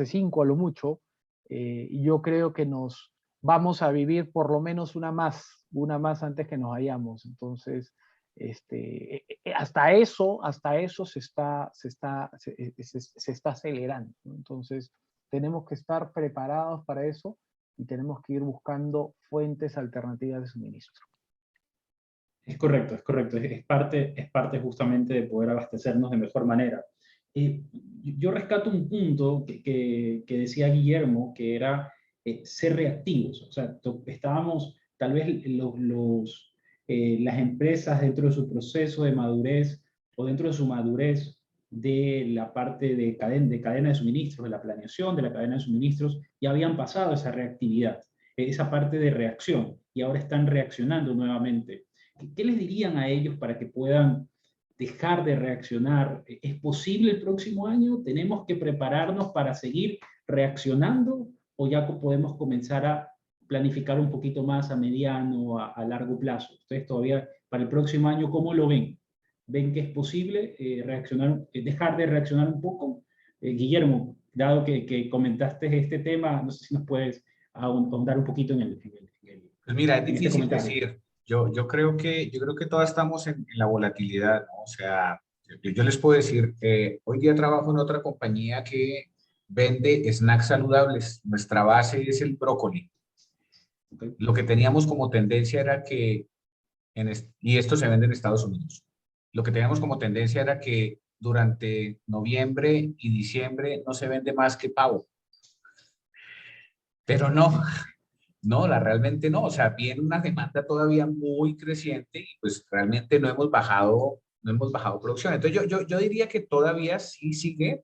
5 a lo mucho, y yo creo que nos vamos a vivir por lo menos una más antes que nos vayamos. Entonces, hasta eso se está acelerando, ¿no? Entonces, tenemos que estar preparados para eso y tenemos que ir buscando fuentes alternativas de suministro. Es correcto, es correcto. Es parte justamente de poder abastecernos de mejor manera. Yo rescato un punto que decía Guillermo, que era ser reactivos. O sea, estábamos, tal vez las empresas dentro de su proceso de madurez o dentro de su madurez de la parte de cadena de suministros, de la planeación de la cadena de suministros, ya habían pasado esa reactividad, esa parte de reacción, y ahora están reaccionando nuevamente. ¿Qué les dirían a ellos para que puedan dejar de reaccionar? ¿Es posible el próximo año? ¿Tenemos que prepararnos para seguir reaccionando? ¿O ya podemos comenzar a planificar un poquito más a mediano, a largo plazo? Ustedes todavía, para el próximo año, ¿cómo lo ven? ¿Ven que es posible reaccionar, dejar de reaccionar un poco? Guillermo, dado que comentaste este tema, no sé si nos puedes ahondar un poquito Pues mira, es en este difícil comentario. decir. Yo creo que todas estamos en la volatilidad, ¿no? O sea, yo les puedo decir, hoy día trabajo en otra compañía que vende snacks saludables. Nuestra base es el brócoli. Okay. Lo que teníamos como tendencia era que, y esto se vende en Estados Unidos, lo que teníamos como tendencia era que durante noviembre y diciembre no se vende más que pavo. Pero no, no, realmente no. O sea, viene una demanda todavía muy creciente y pues realmente no hemos bajado producción. Entonces yo diría que todavía sí sigue,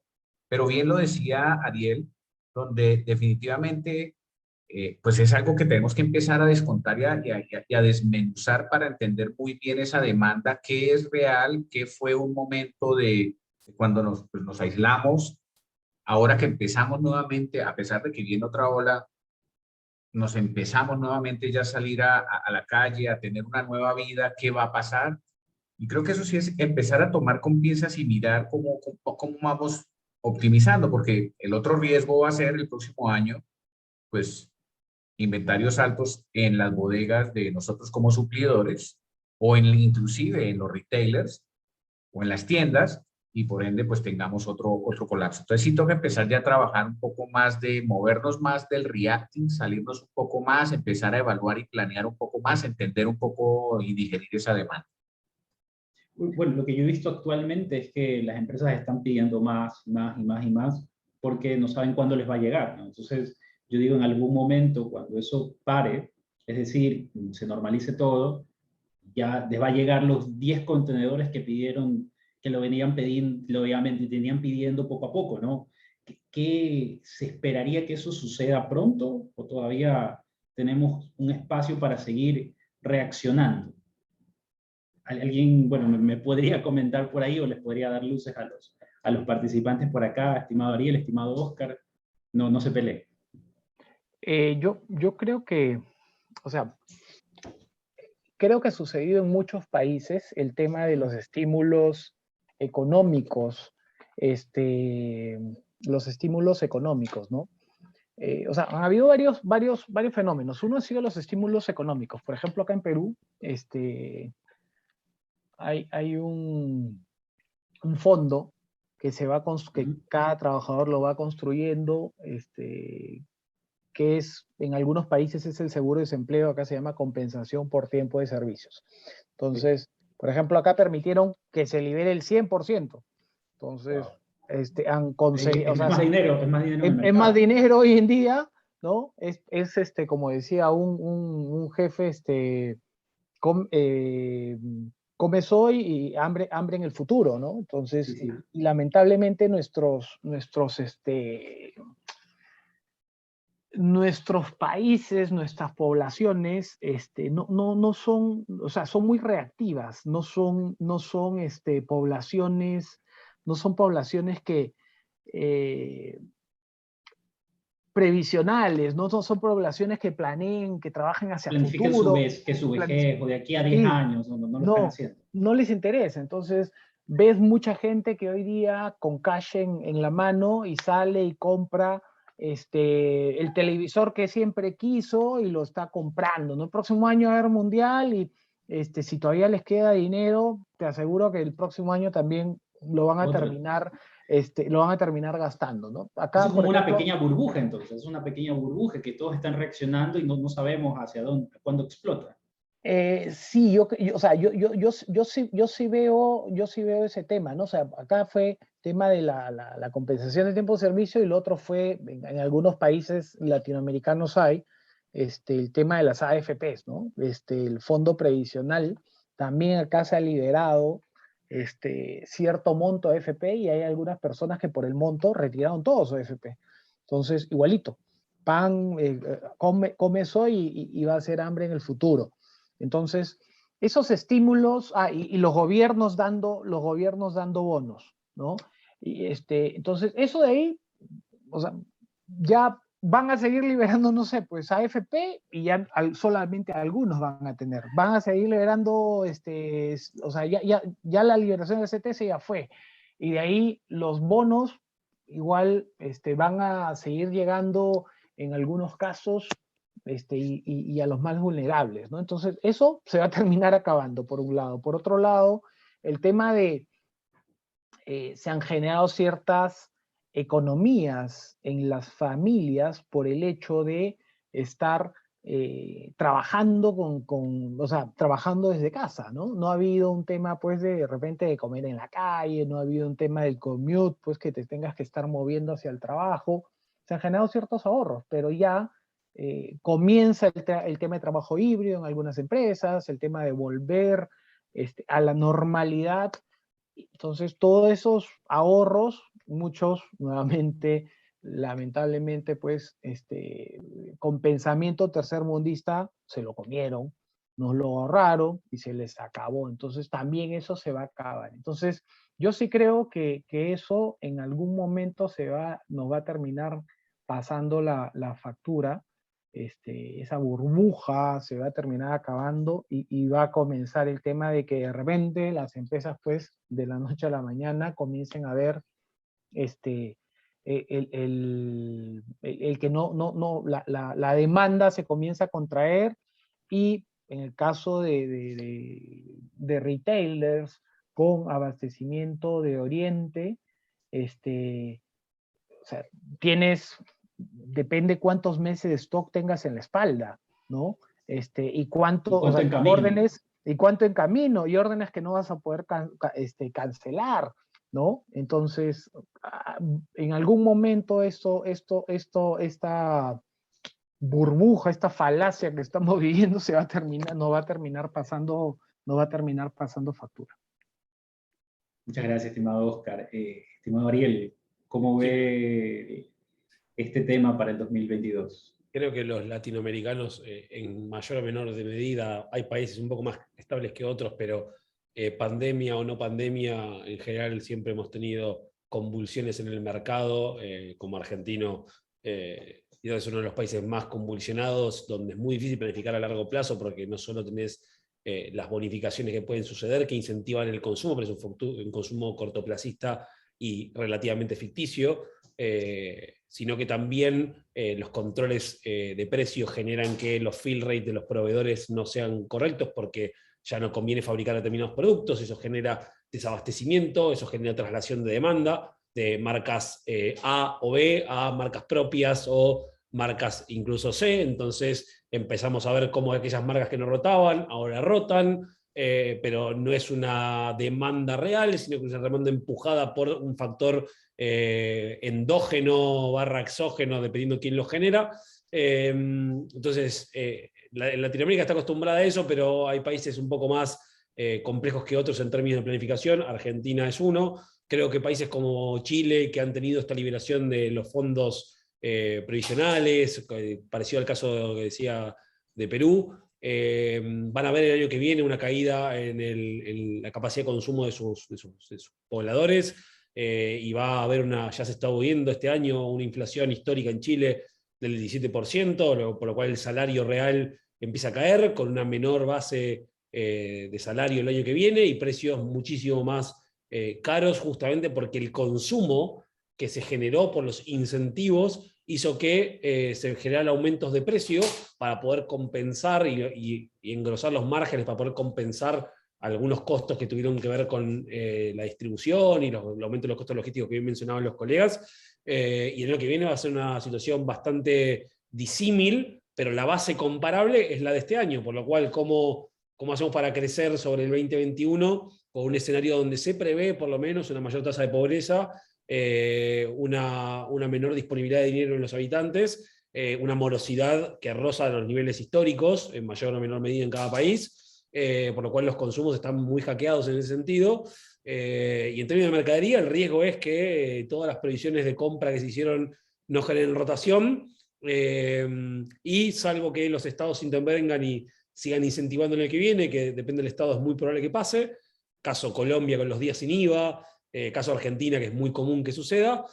pero bien lo decía Ariel, donde definitivamente pues es algo que tenemos que empezar a descontar y a desmenuzar para entender muy bien esa demanda, qué es real, qué fue un momento de cuando pues nos aislamos, ahora que empezamos nuevamente, a pesar de que viene otra ola, nos empezamos nuevamente ya a salir a la calle, a tener una nueva vida, ¿qué va a pasar? Y creo que eso sí es empezar a tomar con pinzas y mirar cómo vamos optimizando, porque el otro riesgo va a ser el próximo año, pues inventarios altos en las bodegas de nosotros como suplidores o inclusive en los retailers o en las tiendas y por ende pues tengamos otro colapso. Entonces sí toca empezar ya a trabajar un poco más de movernos más del reacting, salirnos un poco más, empezar a evaluar y planear un poco más, entender un poco y digerir esa demanda. Bueno, lo que yo he visto actualmente es que las empresas están pidiendo más, más y más y más porque no saben cuándo les va a llegar, ¿no? Entonces, yo digo, en algún momento, cuando eso pare, es decir, se normalice todo, ya les va a llegar los 10 contenedores que pidieron, que lo venían pidiendo, lo obviamente tenían pidiendo poco a poco, ¿no? ¿Qué se esperaría que eso suceda pronto o todavía tenemos un espacio para seguir reaccionando? ¿Alguien, bueno, me podría comentar por ahí o les podría dar luces a los participantes por acá, estimado Ariel, estimado Oscar? No se peleen. Yo creo que, o sea, creo que ha sucedido en muchos países el tema de los estímulos económicos, los estímulos económicos, ¿no? O sea, han habido varios fenómenos. Uno ha sido los estímulos económicos. Por ejemplo, acá en Perú, hay un fondo que que cada trabajador lo va construyendo, que es, en algunos países es el seguro de desempleo, acá se llama compensación por tiempo de servicios. Entonces, por ejemplo, acá permitieron que se libere el 100%. Entonces, han conseguido... Es más dinero, es más dinero en el mercado. Es más dinero hoy en día, ¿no? Como decía un jefe, comes hoy y hambre en el futuro, ¿no? Entonces, Sí, sí. y lamentablemente nuestros países, nuestras poblaciones, no son, o sea, son muy reactivas, no son poblaciones que previsionales, no son poblaciones que planeen, que trabajen hacia el Planifiquen futuro. que su vejez o de aquí a 10 Sí, años, no lo están haciendo. no les interesa. Entonces, ves mucha gente que hoy día con cash en la mano y sale y compra el televisor que siempre quiso y lo está comprando, ¿no? El próximo año va a haber mundial y si todavía les queda dinero, te aseguro que el próximo año también lo van a terminar gastando, ¿no? Acá, Eso es como por una ejemplo, pequeña burbuja, entonces, es una pequeña burbuja que todos están reaccionando y no sabemos hacia dónde, cuándo explota. Sí, o sea, yo sí veo ese tema, ¿no? O sea, acá fue tema de la compensación de tiempo de servicio y lo otro fue, en algunos países latinoamericanos hay, el tema de las AFPs, ¿no? El fondo previsional, también acá se ha liberado cierto monto de AFP y hay algunas personas que por el monto retiraron todo su AFP. Entonces, igualito, pan, comes hoy y va a ser hambre en el futuro. Entonces, esos estímulos, y los gobiernos dando bonos, ¿no? Entonces, eso de ahí, o sea, ya van a seguir liberando, no sé, pues AFP y ya solamente algunos van a tener. Van a seguir liberando, o sea, ya la liberación del CTS ya fue. Y de ahí los bonos igual van a seguir llegando en algunos casos y a los más vulnerables, ¿no? Entonces, eso se va a terminar acabando, por un lado. Por otro lado, el tema de, se han generado ciertas economías en las familias por el hecho de estar trabajando o sea, trabajando desde casa, ¿no? No ha habido un tema, pues, de repente de comer en la calle, no ha habido un tema del commute, pues, que te tengas que estar moviendo hacia el trabajo. Se han generado ciertos ahorros, pero ya comienza el tema de trabajo híbrido en algunas empresas, el tema de volver a la normalidad. Entonces, todos esos ahorros, muchos nuevamente, lamentablemente, pues, con pensamiento tercermundista, se lo comieron, nos lo ahorraron y se les acabó. Entonces, también eso se va a acabar. Entonces, yo sí creo que eso en algún momento nos va a terminar pasando la factura. Esa burbuja se va a terminar acabando y va a comenzar el tema de que de repente las empresas, pues, de la noche a la mañana comiencen a ver el que la demanda se comienza a contraer y en el caso de retailers con abastecimiento de Oriente, o sea, depende cuántos meses de stock tengas en la espalda, ¿no? Y ¿Y o cuánto sea, en camino? órdenes, y cuánto en camino, y órdenes que no vas a poder cancelar, ¿no? Entonces, en algún momento esta burbuja, esta falacia que estamos viviendo se va a terminar, no va a terminar pasando factura. Muchas gracias, estimado Oscar. Estimado Ariel, ¿cómo Sí, ve este tema para el 2022? creo que los latinoamericanos, en mayor o menor de medida, hay países un poco más estables que otros, pero pandemia o no pandemia, en general siempre hemos tenido convulsiones en el mercado. Como argentino, es uno de los países más convulsionados, donde es muy difícil planificar a largo plazo, porque no solo tenés las bonificaciones que pueden suceder, que incentivan el consumo, pero es un consumo cortoplacista y relativamente ficticio, sino que también los controles de precios generan que los fill rates de los proveedores no sean correctos porque ya no conviene fabricar determinados productos, eso genera desabastecimiento, eso genera traslación de demanda de marcas A o B a marcas propias o marcas incluso C. Entonces empezamos a ver cómo aquellas marcas que no rotaban ahora rotan, pero no es una demanda real, sino que es una demanda empujada por un factor endógeno / exógeno, dependiendo quién lo genera. Entonces, Latinoamérica está acostumbrada a eso, pero hay países un poco más complejos que otros en términos de planificación. Argentina es uno. Creo que países como Chile, que han tenido esta liberación de los fondos previsionales, parecido al caso que decía de Perú, van a ver el año que viene una caída en la capacidad de consumo de sus pobladores, y va a haber ya se está viendo este año una inflación histórica en Chile del 17%, por lo cual el salario real empieza a caer con una menor base de salario el año que viene y precios muchísimo más caros, justamente porque el consumo que se generó por los incentivos hizo que se generaran aumentos de precio para poder compensar y engrosar los márgenes para poder compensar algunos costos que tuvieron que ver con la distribución y el aumento de los costos logísticos que bien mencionaban los colegas. Y en lo que viene va a ser una situación bastante disímil, pero la base comparable es la de este año, por lo cual como cómo hacemos para crecer sobre el 2021 con un escenario donde se prevé por lo menos una mayor tasa de pobreza, una menor disponibilidad de dinero en los habitantes, una morosidad que roza los niveles históricos, en mayor o menor medida en cada país, por lo cual los consumos están muy hackeados en ese sentido. Y en términos de mercadería, el riesgo es que todas las previsiones de compra que se hicieron no generen rotación, y salvo que los estados intervengan y sigan incentivando en el que viene, que depende del estado, es muy probable que pase, caso Colombia con los días sin IVA, caso Argentina, que es muy común que suceda,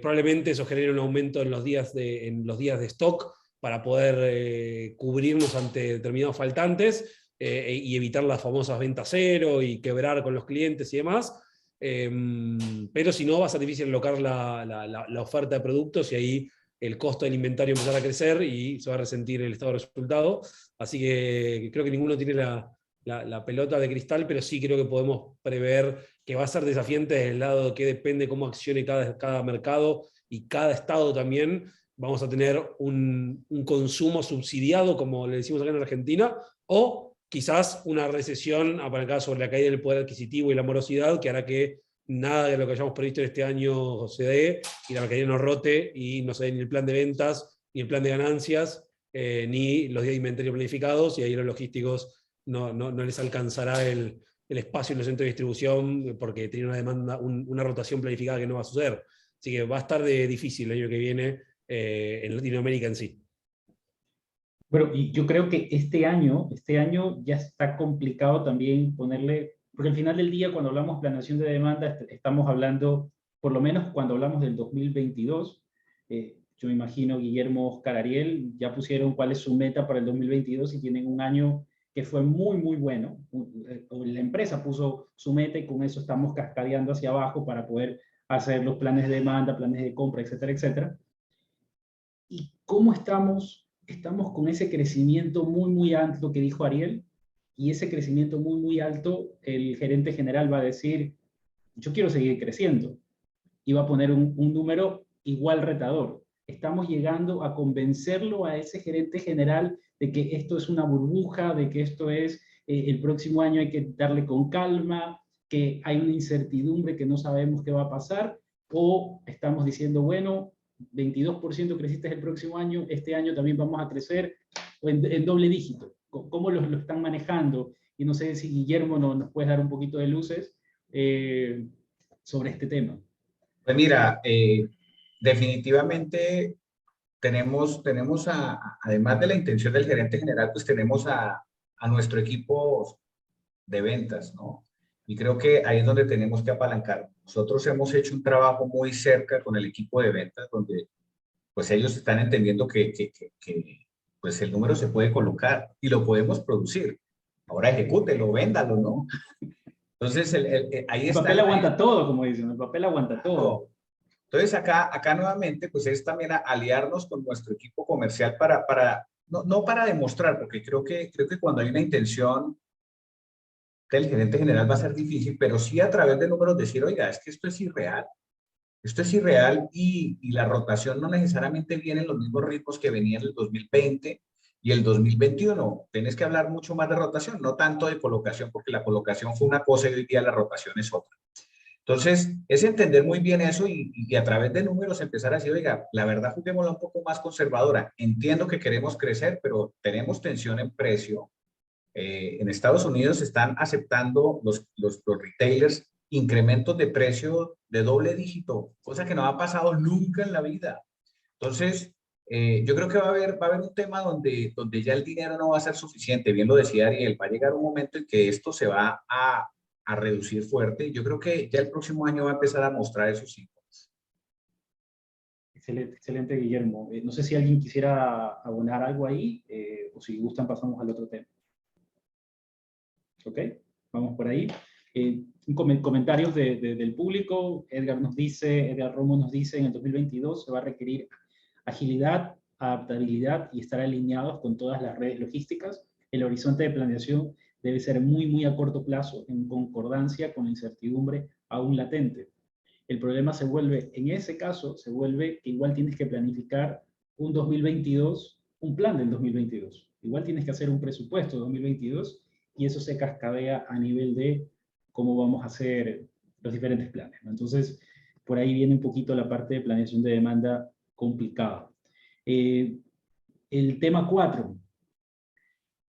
probablemente eso genere un aumento en los días de stock para poder cubrirnos ante determinados faltantes, y evitar las famosas ventas cero y quebrar con los clientes y demás. Pero si no, va a ser difícil alocar la oferta de productos, y ahí el costo del inventario empezar a crecer y se va a resentir el estado de resultado. Así que creo que ninguno tiene la pelota de cristal, pero sí creo que podemos prever que va a ser desafiante desde el lado de que depende cómo accione cada mercado y cada estado también. Vamos a tener un consumo subsidiado, como le decimos acá en Argentina, o quizás una recesión apalancada sobre la caída del poder adquisitivo y la morosidad, que hará que nada de lo que hayamos previsto en este año se dé, y la mercadería no rote, y no se dé ni el plan de ventas, ni el plan de ganancias, ni los días de inventario planificados, y ahí los logísticos no les alcanzará el espacio en los centros de distribución, porque tiene una demanda, una rotación planificada que no va a suceder. Así que va a estar difícil el año que viene en Latinoamérica en sí. Bueno, y yo creo que este año ya está complicado también ponerle, porque al final del día, cuando hablamos de planeación de demanda, estamos hablando, por lo menos cuando hablamos del 2022, yo me imagino Guillermo, Oscar, Ariel, ya pusieron cuál es su meta para el 2022 y tienen un año que fue muy, muy bueno. La empresa puso su meta y con eso estamos cascadeando hacia abajo para poder hacer los planes de demanda, planes de compra, etcétera, etcétera. ¿Y cómo estamos? Estamos con ese crecimiento muy, muy alto que dijo Ariel, y ese crecimiento muy, muy alto, el gerente general va a decir, yo quiero seguir creciendo, y va a poner un número igual retador. Estamos llegando a convencerlo a ese gerente general de que esto es una burbuja, de que esto es el próximo año hay que darle con calma, que hay una incertidumbre que no sabemos qué va a pasar, o estamos diciendo, bueno, 22% creciste el próximo año, este año también vamos a crecer en doble dígito. ¿Cómo lo están manejando? Y no sé si Guillermo nos puede dar un poquito de luces sobre este tema. Pues mira, definitivamente tenemos además de la intención del gerente general, pues tenemos a nuestro equipo de ventas, ¿no? Y creo que ahí es donde tenemos que apalancar. Nosotros hemos hecho un trabajo muy cerca con el equipo de ventas, donde pues ellos están entendiendo que pues el número se puede colocar y lo podemos producir. Ahora ejecútelo, véndalo, ¿no? Entonces, ahí está. El papel aguanta todo, como dicen, el papel aguanta todo. Entonces, acá nuevamente, pues es también aliarnos con nuestro equipo comercial no para demostrar, porque creo que cuando hay una intención del gerente general va a ser difícil, pero sí a través de números decir, oiga, es que esto es irreal. Esto es irreal y la rotación no necesariamente viene en los mismos ritmos que venía en el 2020 y el 2021. Tienes que hablar mucho más de rotación, no tanto de colocación, porque la colocación fue una cosa y hoy día la rotación es otra. Entonces, es entender muy bien eso y a través de números empezar a decir, oiga, la verdad juguémosla un poco más conservadora. Entiendo que queremos crecer, pero tenemos tensión en precio. En Estados Unidos están aceptando los retailers incrementos de precio de doble dígito, cosa que no ha pasado nunca en la vida. Entonces, yo creo que va a haber un tema donde ya el dinero no va a ser suficiente. Bien lo decía Ariel, va a llegar un momento en que esto se va a reducir fuerte. Yo creo que ya el próximo año va a empezar a mostrar esos síntomas. Excelente, excelente, Guillermo. No sé si alguien quisiera abonar algo ahí, o si gustan pasamos al otro tema. ¿Ok? Vamos por ahí. Comentarios del público. Edgar Romo nos dice, en el 2022 se va a requerir agilidad, adaptabilidad y estar alineados con todas las redes logísticas. El horizonte de planeación debe ser muy, muy a corto plazo, en concordancia con la incertidumbre aún latente. El problema en ese caso, se vuelve que igual tienes que planificar un 2022, un plan del 2022. Igual tienes que hacer un presupuesto de 2022 y eso se cascadea a nivel de cómo vamos a hacer los diferentes planes, ¿no? Entonces, por ahí viene un poquito la parte de planeación de demanda complicada. El tema 4,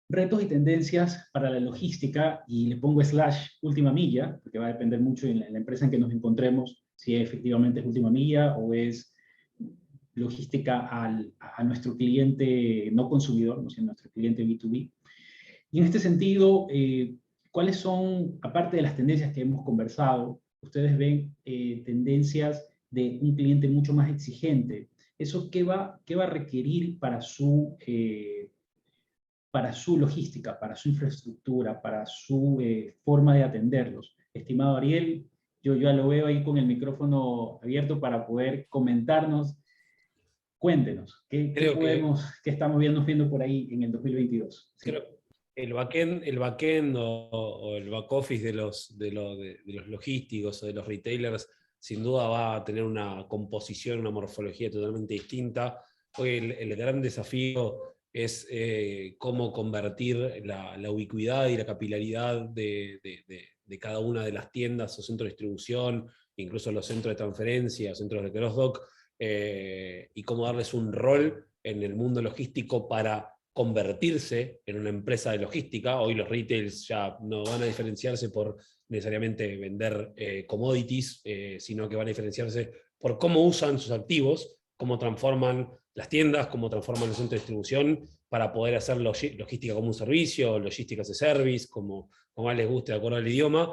retos y tendencias para la logística, y le pongo slash última milla, porque va a depender mucho en la empresa en que nos encontremos, si efectivamente es última milla o es logística a nuestro cliente no consumidor, no sino nuestro cliente B2B. Y en este sentido, ¿cuáles son, aparte de las tendencias que hemos conversado, ustedes ven tendencias de un cliente mucho más exigente? ¿Eso qué va a requerir para su logística, para su infraestructura, para su forma de atenderlos? Estimado Ariel, yo ya lo veo ahí con el micrófono abierto para poder comentarnos. Cuéntenos, ¿qué estamos viendo por ahí en el 2022? ¿Sí? Creo el backend o el back office de los logísticos o de los retailers sin duda va a tener una composición, una morfología totalmente distinta. Hoy el gran desafío es cómo convertir la ubicuidad y la capilaridad de cada una de las tiendas o centros de distribución, incluso los centros de transferencia, centros de cross-dock, y cómo darles un rol en el mundo logístico para convertirse en una empresa de logística. Hoy los retails ya no van a diferenciarse por necesariamente vender commodities, sino que van a diferenciarse por cómo usan sus activos, cómo transforman las tiendas, cómo transforman los centros de distribución para poder hacer logística como un servicio, logística as a service, como más les guste de acuerdo al idioma,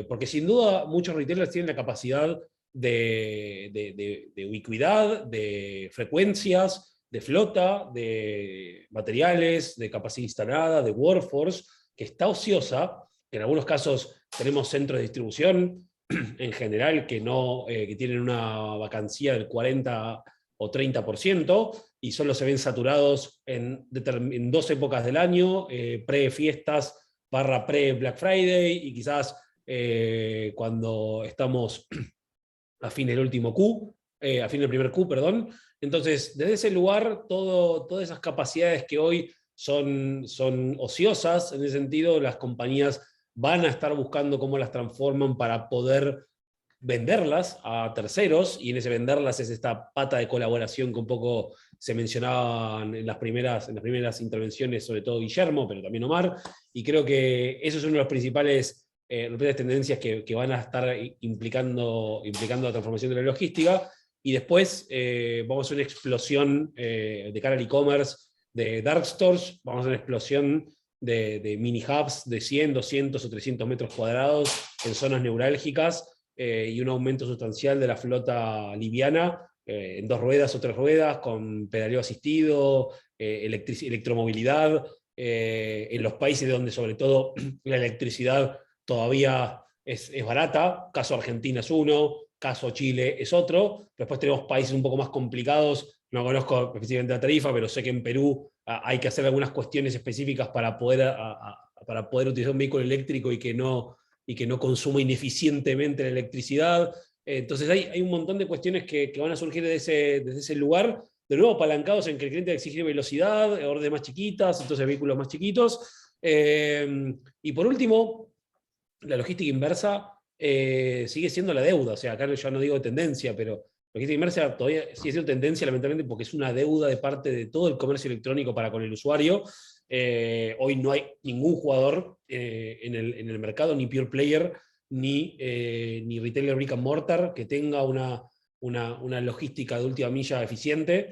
porque sin duda muchos retailers tienen la capacidad de ubicuidad, de frecuencias, de flota, de materiales, de capacidad instalada, de workforce, que está ociosa. En algunos casos tenemos centros de distribución en general que tienen una vacancia del 40 o 30%, y solo se ven saturados en 2 épocas del año, pre-fiestas / pre-Black Friday, y quizás cuando estamos a fin del último Q, a fin del primer Q, perdón. Entonces, desde ese lugar, todas esas capacidades que hoy son ociosas, en ese sentido, las compañías van a estar buscando cómo las transforman para poder venderlas a terceros, y en ese venderlas es esta pata de colaboración que un poco se mencionaban en las primeras intervenciones, sobre todo Guillermo, pero también Omar, y creo que eso es uno de los principales tendencias que van a estar implicando la transformación de la logística. Y después vamos a hacer una explosión de cara al e-commerce de dark stores, vamos a hacer una explosión de mini hubs de 100, 200 o 300 metros cuadrados en zonas neurálgicas, y un aumento sustancial de la flota liviana, en 2 ruedas o 3 ruedas, con pedaleo asistido, electromovilidad, en los países donde sobre todo la electricidad todavía es barata. Caso Argentina es uno, caso Chile es otro. Después tenemos países un poco más complicados, no conozco específicamente la tarifa, pero sé que en Perú hay que hacer algunas cuestiones específicas para poder utilizar un vehículo eléctrico y que no consuma ineficientemente la electricidad. Entonces hay un montón de cuestiones que van a surgir desde ese lugar, de nuevo apalancados en que el cliente exige velocidad, órdenes más chiquitas, entonces vehículos más chiquitos. Y por último, la logística inversa sigue siendo la deuda. O sea, acá ya no digo tendencia, pero logística inversa todavía sigue siendo tendencia, lamentablemente, porque es una deuda de parte de todo el comercio electrónico para con el usuario. Hoy no hay ningún jugador en el mercado, ni pure player, ni retailer brick and mortar, que tenga una logística de última milla eficiente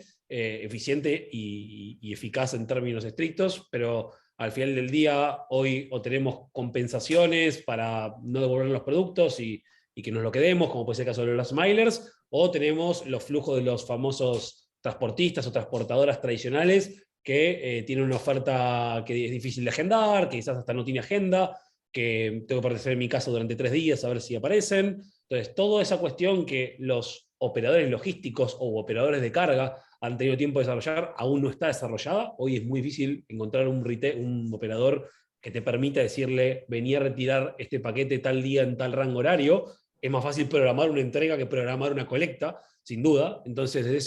y eficaz en términos estrictos, pero al final del día hoy o tenemos compensaciones para no devolver los productos y que nos lo quedemos, como puede ser el caso de los last milers, o tenemos los flujos de los famosos transportistas o transportadoras tradicionales que tienen una oferta que es difícil de agendar, que quizás hasta no tiene agenda, que tengo que aparecer en mi caso durante 3 días a ver si aparecen. Entonces, toda esa cuestión que los operadores logísticos o operadores de carga han tenido tiempo de desarrollar, aún no está desarrollada. Hoy es muy difícil encontrar un operador que te permita decirle, vení a retirar este paquete tal día en tal rango horario. Es más fácil programar una entrega que programar una colecta, sin duda. Entonces, desde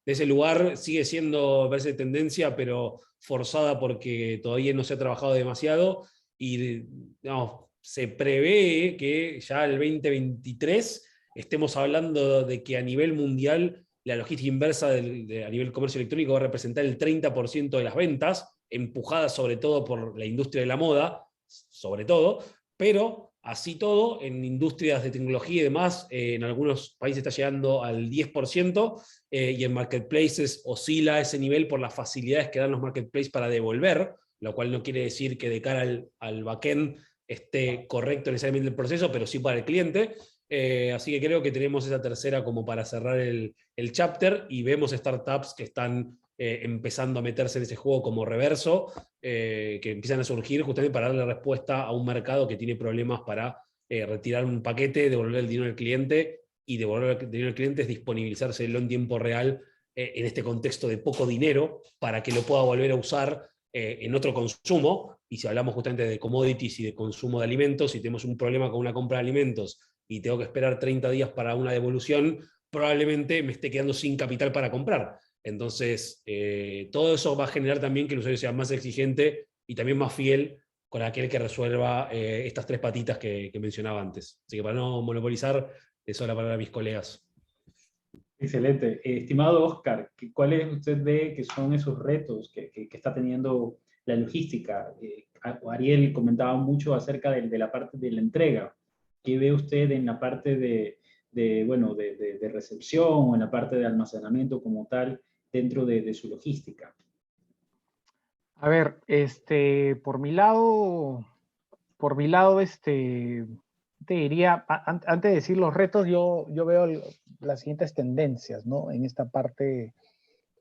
de ese lugar sigue siendo, me parece, tendencia, pero forzada porque todavía no se ha trabajado demasiado y no, se prevé que ya el 2023 estemos hablando de que a nivel mundial la logística inversa a nivel comercio electrónico va a representar el 30% de las ventas, empujada sobre todo por la industria de la moda, sobre todo, pero así todo, en industrias de tecnología y demás, en algunos países está llegando al 10%, y en marketplaces oscila ese nivel por las facilidades que dan los marketplaces para devolver, lo cual no quiere decir que de cara al backend esté correcto necesariamente el proceso, pero sí para el cliente. Así que creo que tenemos esa tercera como para cerrar el chapter, y vemos startups que están empezando a meterse en ese juego como Reverso, que empiezan a surgir justamente para darle respuesta a un mercado que tiene problemas para retirar un paquete, devolver el dinero al cliente, y devolver el dinero al cliente es disponibilizárselo en tiempo real en este contexto de poco dinero para que lo pueda volver a usar en otro consumo. Y si hablamos justamente de commodities y de consumo de alimentos, si tenemos un problema con una compra de alimentos y tengo que esperar 30 días para una devolución, probablemente me esté quedando sin capital para comprar. Entonces, todo eso va a generar también que el usuario sea más exigente y también más fiel con aquel que resuelva estas tres patitas que mencionaba antes. Así que para no monopolizar, eso la palabra a mis colegas. Excelente. Estimado Oscar, ¿cuáles usted ve que son esos retos que está teniendo la logística? Ariel comentaba mucho acerca de la parte de la entrega. ¿Qué ve usted en la parte bueno, de recepción o en la parte de almacenamiento como tal dentro de su logística? A ver, por mi lado, te diría, antes de decir los retos, yo veo las siguientes tendencias, ¿no? En esta parte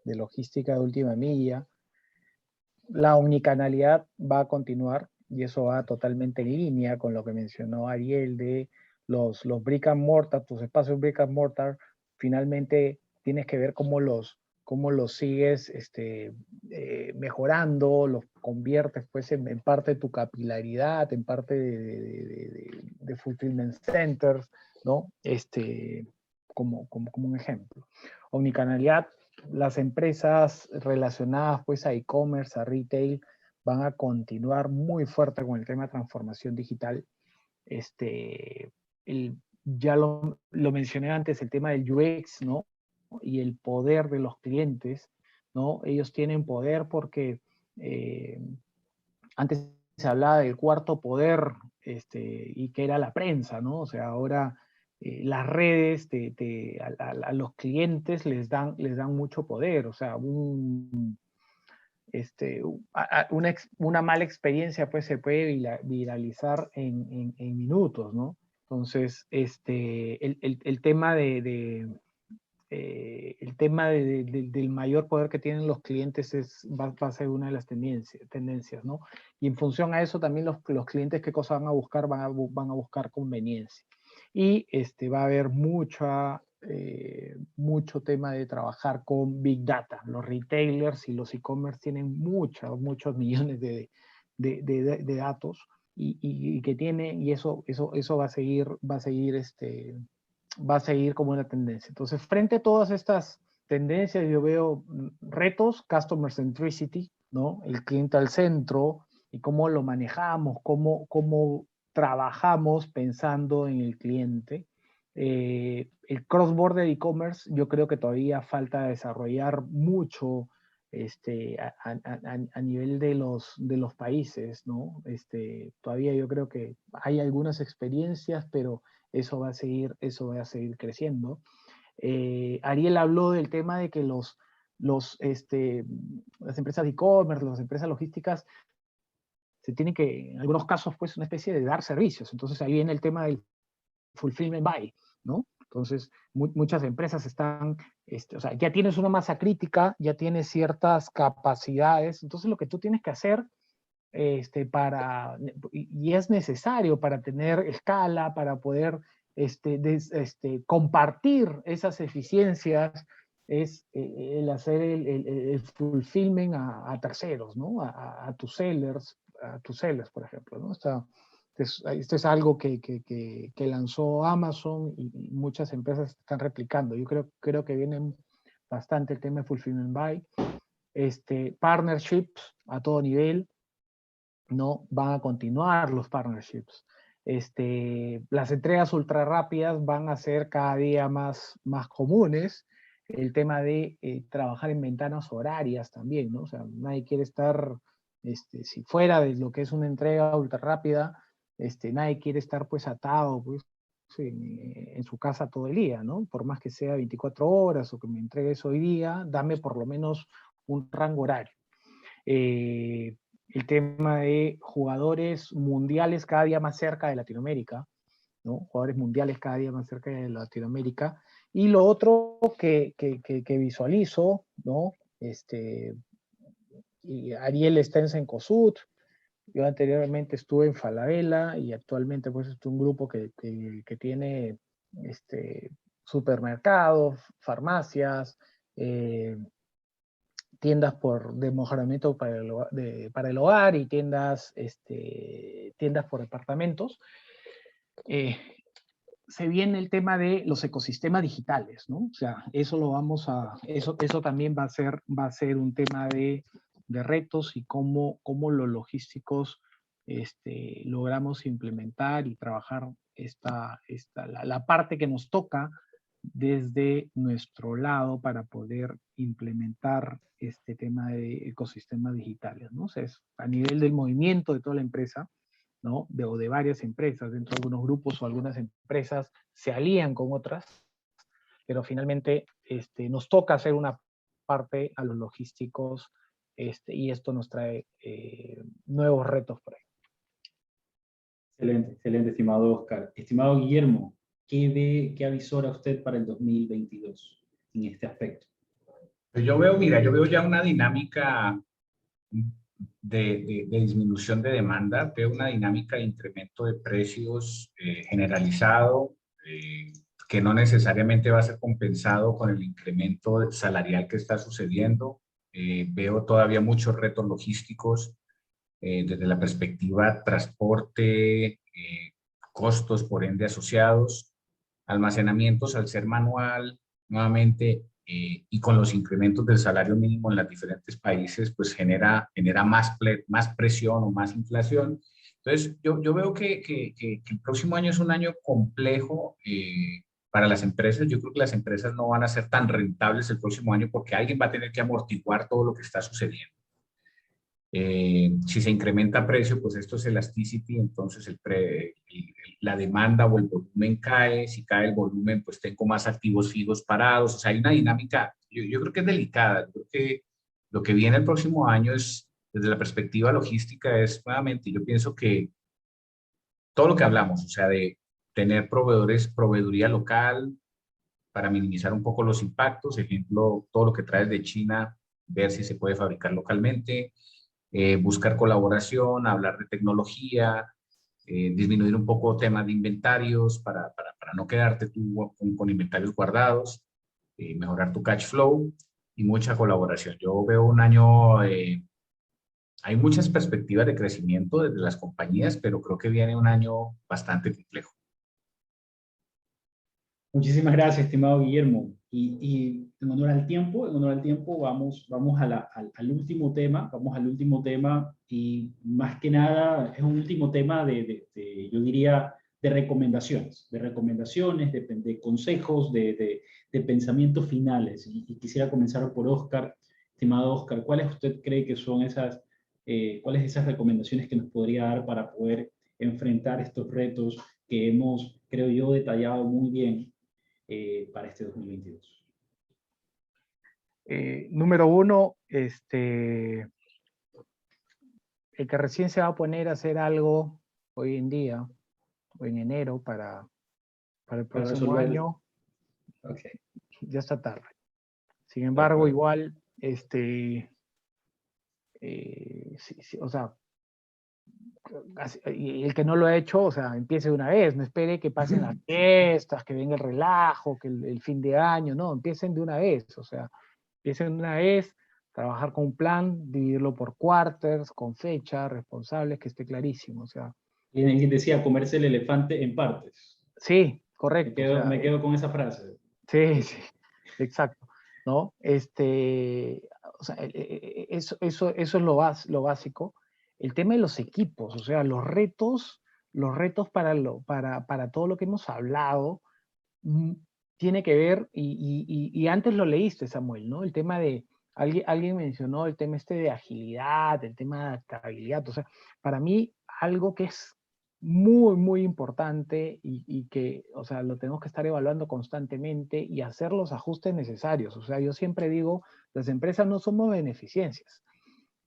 de logística de última milla. La omnicanalidad va a continuar y eso va totalmente en línea con lo que mencionó Ariel de los brick and mortar, tus espacios brick and mortar, finalmente tienes que ver cómo los sigues mejorando, los conviertes pues en parte de tu capilaridad, en parte de fulfillment centers, ¿no? Como un ejemplo. Omnicanalidad, las empresas relacionadas pues a e-commerce, a retail, van a continuar muy fuerte con el tema de transformación digital. Ya lo mencioné antes, el tema del UX, ¿no? Y el poder de los clientes, ¿no? Ellos tienen poder porque antes se hablaba del cuarto poder, y que era la prensa, ¿no? O sea, ahora las redes a los clientes les dan mucho poder, o sea, una mala experiencia pues se puede viralizar en minutos, ¿no? Entonces, el tema del mayor poder que tienen los clientes va a ser una de las tendencias, ¿no? Y en función a eso también los clientes qué cosa van a buscar, van a buscar conveniencia. Y va a haber mucho tema de trabajar con Big Data. Los retailers y los e-commerce tienen muchos millones de datos y que tiene, y eso va a seguir como una tendencia. Entonces, frente a todas estas tendencias, yo veo retos, customer centricity, ¿no? El cliente al centro y cómo lo manejamos, cómo trabajamos pensando en el cliente. El cross-border e-commerce, yo creo que todavía falta desarrollar mucho a nivel de los países, ¿no? Todavía yo creo que hay algunas experiencias, pero eso va a seguir creciendo. Ariel habló del tema de que las empresas de e-commerce, las empresas logísticas, se tienen que, en algunos casos, pues, una especie de dar servicios. Entonces ahí viene el tema del fulfillment buy, ¿no? Entonces, muchas empresas están, o sea, ya tienes una masa crítica, ya tienes ciertas capacidades, entonces lo que tú tienes que hacer y es necesario para tener escala, para poder compartir esas eficiencias, es el hacer el fulfillment a terceros, ¿no? A tus sellers, por ejemplo, ¿no? Esto es algo que lanzó Amazon y muchas empresas están replicando. Yo creo que vienen bastante el tema de Fulfillment Buy. Partnerships a todo nivel, ¿no? Van a continuar los partnerships. Las entregas ultra rápidas van a ser cada día más comunes. El tema de trabajar en ventanas horarias también, ¿no? O sea, nadie quiere estar, si fuera de lo que es una entrega ultra rápida, nadie quiere estar pues atado pues, en su casa todo el día, ¿no? Por más que sea 24 horas o que me entregues hoy día, dame por lo menos un rango horario. El tema de jugadores mundiales cada día más cerca de Latinoamérica, ¿no? Jugadores mundiales cada día más cerca de Latinoamérica. Y lo otro que visualizo, ¿no? Y Ariel está en Cencosud, yo anteriormente estuve en Falabella y actualmente pues estoy en un grupo que tiene supermercados, farmacias, tiendas de mejoramiento para el hogar y tiendas por departamentos. Se viene el tema de los ecosistemas digitales, ¿no? O sea, eso también va a ser un tema de retos y cómo los logísticos logramos implementar y trabajar la parte que nos toca desde nuestro lado para poder implementar este tema de ecosistemas digitales, ¿no? O sea, es a nivel del movimiento de toda la empresa, ¿no? O de varias empresas, dentro de algunos grupos o algunas empresas se alían con otras, pero finalmente nos toca hacer una parte a los logísticos y esto nos trae nuevos retos por ahí. Excelente, excelente, estimado Oscar. Estimado Guillermo, ¿qué avisora usted para el 2022 en este aspecto? Pues yo veo ya una dinámica de disminución de demanda, veo una dinámica de incremento de precios generalizado, que no necesariamente va a ser compensado con el incremento salarial que está sucediendo. Veo todavía muchos retos logísticos desde la perspectiva transporte, costos por ende asociados, almacenamientos al ser manual, nuevamente, y con los incrementos del salario mínimo en los diferentes países, pues genera más presión o más inflación. Entonces, yo veo que el próximo año es un año complejo para las empresas. Yo creo que las empresas no van a ser tan rentables el próximo año porque alguien va a tener que amortiguar todo lo que está sucediendo. Si se incrementa precio, pues esto es elasticity, entonces la demanda o el volumen cae. Si cae el volumen, pues tengo más activos fijos parados. O sea, hay una dinámica, yo creo que es delicada. Yo creo que lo que viene el próximo año es, desde la perspectiva logística, es nuevamente, yo pienso que todo lo que hablamos, o sea, de tener proveeduría local para minimizar un poco los impactos, ejemplo, todo lo que traes de China, ver si se puede fabricar localmente. Buscar colaboración, hablar de tecnología, disminuir un poco temas de inventarios para no quedarte tú con inventarios guardados, mejorar tu cash flow y mucha colaboración. Yo veo un año, hay muchas perspectivas de crecimiento desde las compañías, pero creo que viene un año bastante complejo. Muchísimas gracias, estimado Guillermo. Y en honor al tiempo, vamos al último tema, y más que nada es un último tema yo diría, de recomendaciones, de consejos, de pensamientos finales. Y quisiera comenzar por Oscar. Estimado Oscar, ¿cuáles usted cree que son cuáles esas recomendaciones que nos podría dar para poder enfrentar estos retos que hemos, creo yo, detallado muy bien para este 2022? Número uno, el que recién se va a poner a hacer algo hoy en día, o en enero, para el próximo año, okay, ya está tarde. Sin embargo, igual, o sea, y el que no lo ha hecho, o sea, empiece de una vez, no espere que pasen las fiestas, que venga el relajo, que el fin de año, no, empiecen de una vez, o sea, empiecen de una vez, trabajar con un plan, dividirlo por quarters, con fecha, responsables, que esté clarísimo, o sea. Y decía, comerse el elefante en partes. Sí, correcto. Me quedo con esa frase. Sí, exacto. ¿no? O sea, eso es lo básico. El tema de los equipos, o sea, los retos para todo lo que hemos hablado, tiene que ver, y antes lo leíste, Samuel, ¿no? El tema de, alguien mencionó el tema de agilidad, el tema de adaptabilidad, o sea, para mí algo que es muy, muy importante y que, o sea, lo tenemos que estar evaluando constantemente y hacer los ajustes necesarios. O sea, yo siempre digo, las empresas no somos beneficencias.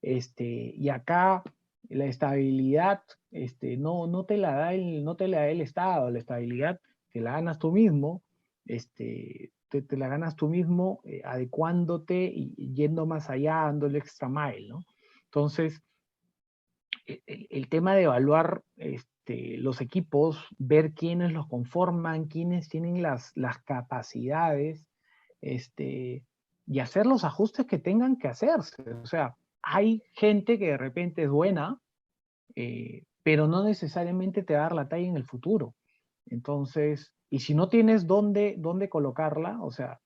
Y acá la estabilidad no te la da el Estado, la estabilidad te la ganas tú mismo, te la ganas tú mismo adecuándote y yendo más allá, dando el extra mile, ¿no? Entonces, el tema de evaluar los equipos, ver quiénes los conforman, quiénes tienen las capacidades, y hacer los ajustes que tengan que hacerse. O sea, hay gente que de repente es buena, pero no necesariamente te va a dar la talla en el futuro. Entonces, y si no tienes dónde colocarla, o sea,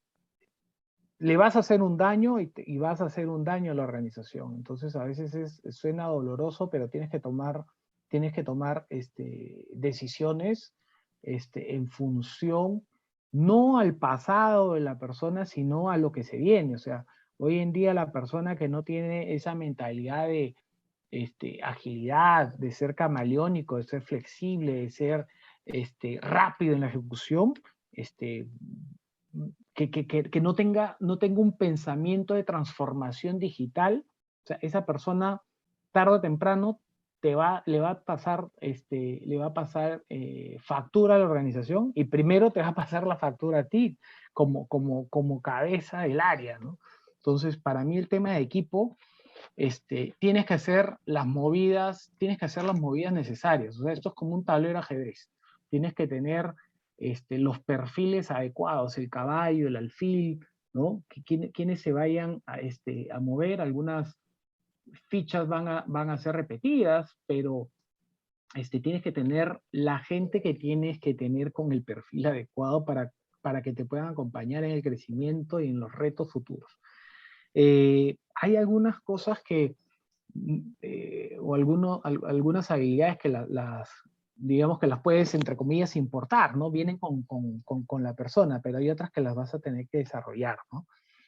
le vas a hacer un daño y vas a hacer un daño a la organización. Entonces, a veces suena doloroso, pero tienes que tomar decisiones en función, no al pasado de la persona, sino a lo que se viene. O sea, hoy en día la persona que no tiene esa mentalidad de agilidad, de ser camaleónico, de ser flexible, de ser rápido en la ejecución, que no tenga un pensamiento de transformación digital, o sea, esa persona tarde o temprano le va a pasar, factura a la organización, y primero te va a pasar la factura a ti como cabeza del área, ¿no? Entonces, para mí el tema de equipo, tienes que hacer las movidas necesarias. O sea, esto es como un tablero de ajedrez. Tienes que tener los perfiles adecuados, el caballo, el alfil, ¿no? Quienes se vayan a mover. Algunas fichas van a ser repetidas, pero tienes que tener la gente que tienes que tener con el perfil adecuado para que te puedan acompañar en el crecimiento y en los retos futuros. Hay algunas cosas que, o algunas habilidades que digamos que las puedes, entre comillas, importar, ¿no? Vienen con la persona, pero hay otras que las vas a tener que desarrollar, ¿no?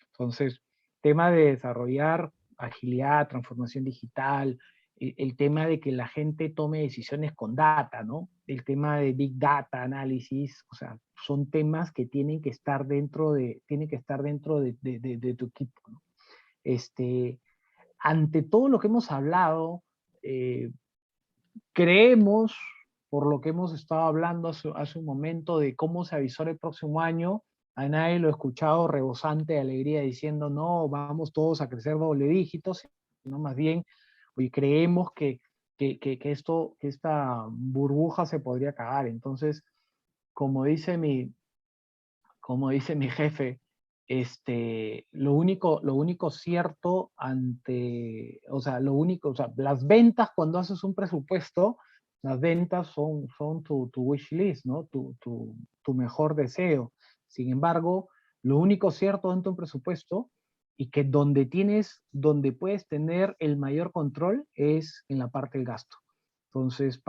Entonces, tema de desarrollar agilidad, transformación digital, el tema de que la gente tome decisiones con data, ¿no? El tema de Big Data, análisis, o sea, son temas que tienen que estar dentro de tu equipo, ¿no? Ante todo lo que hemos hablado, creemos, por lo que hemos estado hablando hace un momento, de cómo se avisó el próximo año, a nadie lo he escuchado rebosante de alegría diciendo, no, vamos todos a crecer doble dígitos, sino más bien, hoy creemos que esta burbuja se podría acabar. Entonces, como dice mi jefe, lo único cierto o sea, las ventas, cuando haces un presupuesto, las ventas son tu wish list, ¿no? Tu mejor deseo. Sin embargo, lo único cierto dentro de un presupuesto, y que donde puedes tener el mayor control, es en la parte del gasto. Entonces,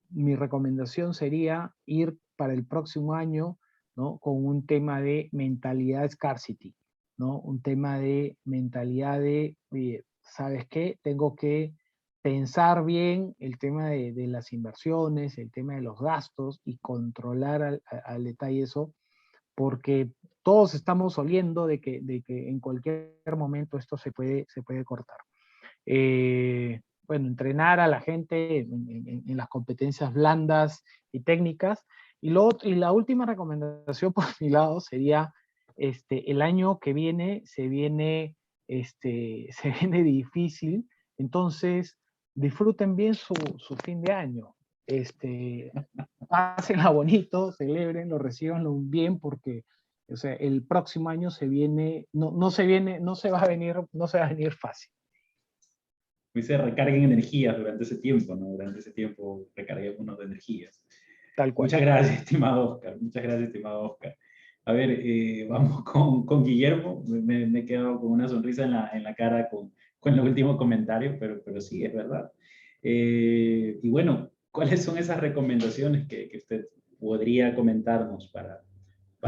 mi recomendación sería ir para el próximo año, ¿no? Con un tema de mentalidad scarcity, ¿no? Un tema de mentalidad de, oye, ¿sabes qué? Tengo que pensar bien el tema de las inversiones, el tema de los gastos, y controlar al detalle eso, porque todos estamos oliendo de que en cualquier momento esto se puede cortar. Bueno, entrenar a la gente en las competencias blandas y técnicas. Y la última recomendación por mi lado sería, el año que viene se viene difícil, entonces disfruten bien su fin de año. Pásenla bonito, celebren, lo recibanlo bien, porque, o sea, el próximo año se viene, no se va a venir fácil. Se recarguen energías durante ese tiempo, ¿no? Durante ese tiempo recarguémonos de energías. Tal cual. Muchas gracias, estimado Oscar. Muchas gracias, estimado Oscar. A ver, vamos con Guillermo. Me he quedado con una sonrisa en la cara con el último comentario, pero sí, es verdad. Y bueno, ¿cuáles son esas recomendaciones que usted podría comentarnos para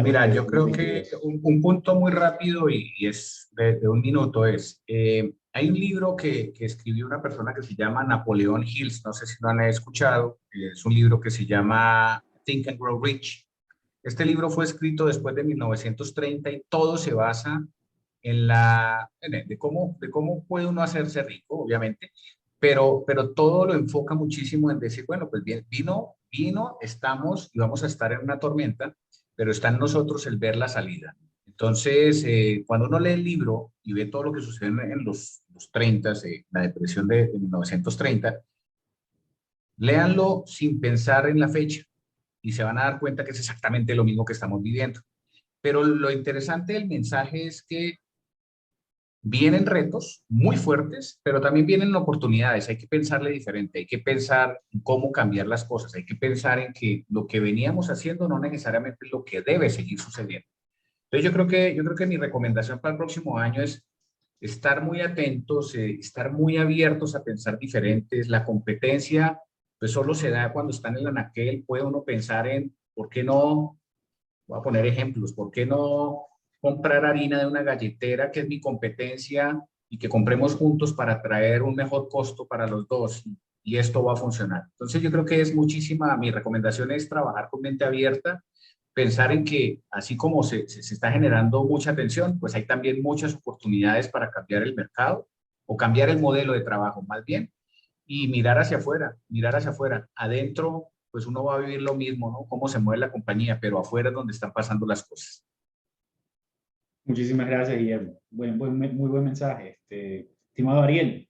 Mira, este yo creo que 2022? un punto muy rápido y es de un minuto es, hay un libro que escribió una persona que se llama Napoleón Hills, no sé si lo han escuchado, es un libro que se llama Think and Grow Rich. Este libro fue escrito después de 1930 y todo se basa de cómo puede uno hacerse rico, obviamente, pero todo lo enfoca muchísimo en decir, bueno, pues bien, estamos y vamos a estar en una tormenta, pero está en nosotros el ver la salida. Entonces, cuando uno lee el libro y ve todo lo que sucedió en los 30, la depresión de 1930, léanlo sin pensar en la fecha y se van a dar cuenta que es exactamente lo mismo que estamos viviendo. Pero lo interesante del mensaje es que vienen retos muy fuertes, pero también vienen oportunidades. Hay que pensarle diferente, hay que pensar en cómo cambiar las cosas, hay que pensar en que lo que veníamos haciendo no necesariamente es lo que debe seguir sucediendo. Entonces yo creo que mi recomendación para el próximo año es estar muy atentos, estar muy abiertos a pensar diferentes. La competencia pues solo se da cuando están en el anaquel, puede uno pensar en por qué no. Voy a poner ejemplos. ¿Por qué no comprar harina de una galletera que es mi competencia y que compremos juntos para traer un mejor costo para los dos? Y esto va a funcionar. Entonces yo creo que es muchísima, mi recomendación es trabajar con mente abierta, pensar en que así como se está generando mucha tensión, pues hay también muchas oportunidades para cambiar el mercado o cambiar el modelo de trabajo más bien y mirar hacia afuera, mirar hacia afuera. Adentro, pues uno va a vivir lo mismo, ¿no? Cómo se mueve la compañía, pero afuera es donde están pasando las cosas. Muchísimas gracias, Guillermo. Muy buen mensaje. Estimado Ariel.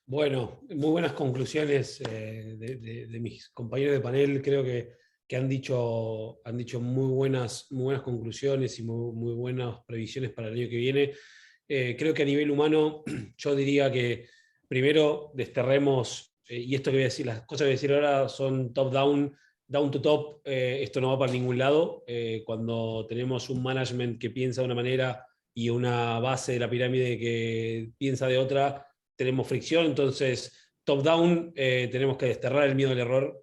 Bueno, muy buenas conclusiones de mis compañeros de panel. Creo que han dicho muy buenas conclusiones y muy buenas previsiones para el año que viene. Creo que a nivel humano, yo diría que primero desterremos, y esto que voy a decir, las cosas que voy a decir ahora son top-down, down to top, esto no va para ningún lado. Cuando tenemos un management que piensa de una manera y una base de la pirámide que piensa de otra, tenemos fricción. Entonces top-down, tenemos que desterrar el miedo al error.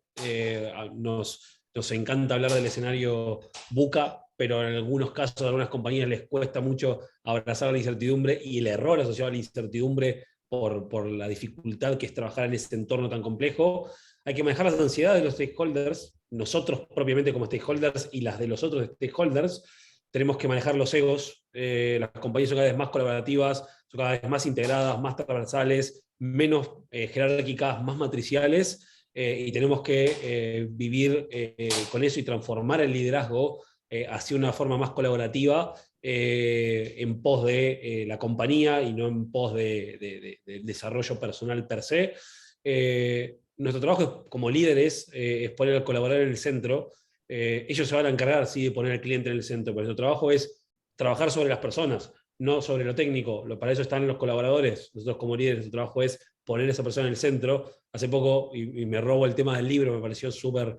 Nos encanta hablar del escenario buca, pero en algunos casos a algunas compañías les cuesta mucho abrazar la incertidumbre y el error asociado a la incertidumbre por la dificultad que es trabajar en ese entorno tan complejo. Hay que manejar las ansiedades de los stakeholders, nosotros propiamente como stakeholders y las de los otros stakeholders. Tenemos que manejar los egos. Las compañías son cada vez más colaborativas, son cada vez más integradas, más transversales, menos jerárquicas, más matriciales. Y tenemos que vivir con eso y transformar el liderazgo hacia una forma más colaborativa en pos de la compañía y no en pos del desarrollo personal per se. Nuestro trabajo como líderes es poner al colaborador en el centro. Ellos se van a encargar, sí, de poner al cliente en el centro, pero nuestro trabajo es trabajar sobre las personas, no sobre lo técnico. Para eso están los colaboradores. Nosotros como líderes, nuestro trabajo es poner a esa persona en el centro. Hace poco, y me robo el tema del libro, me pareció súper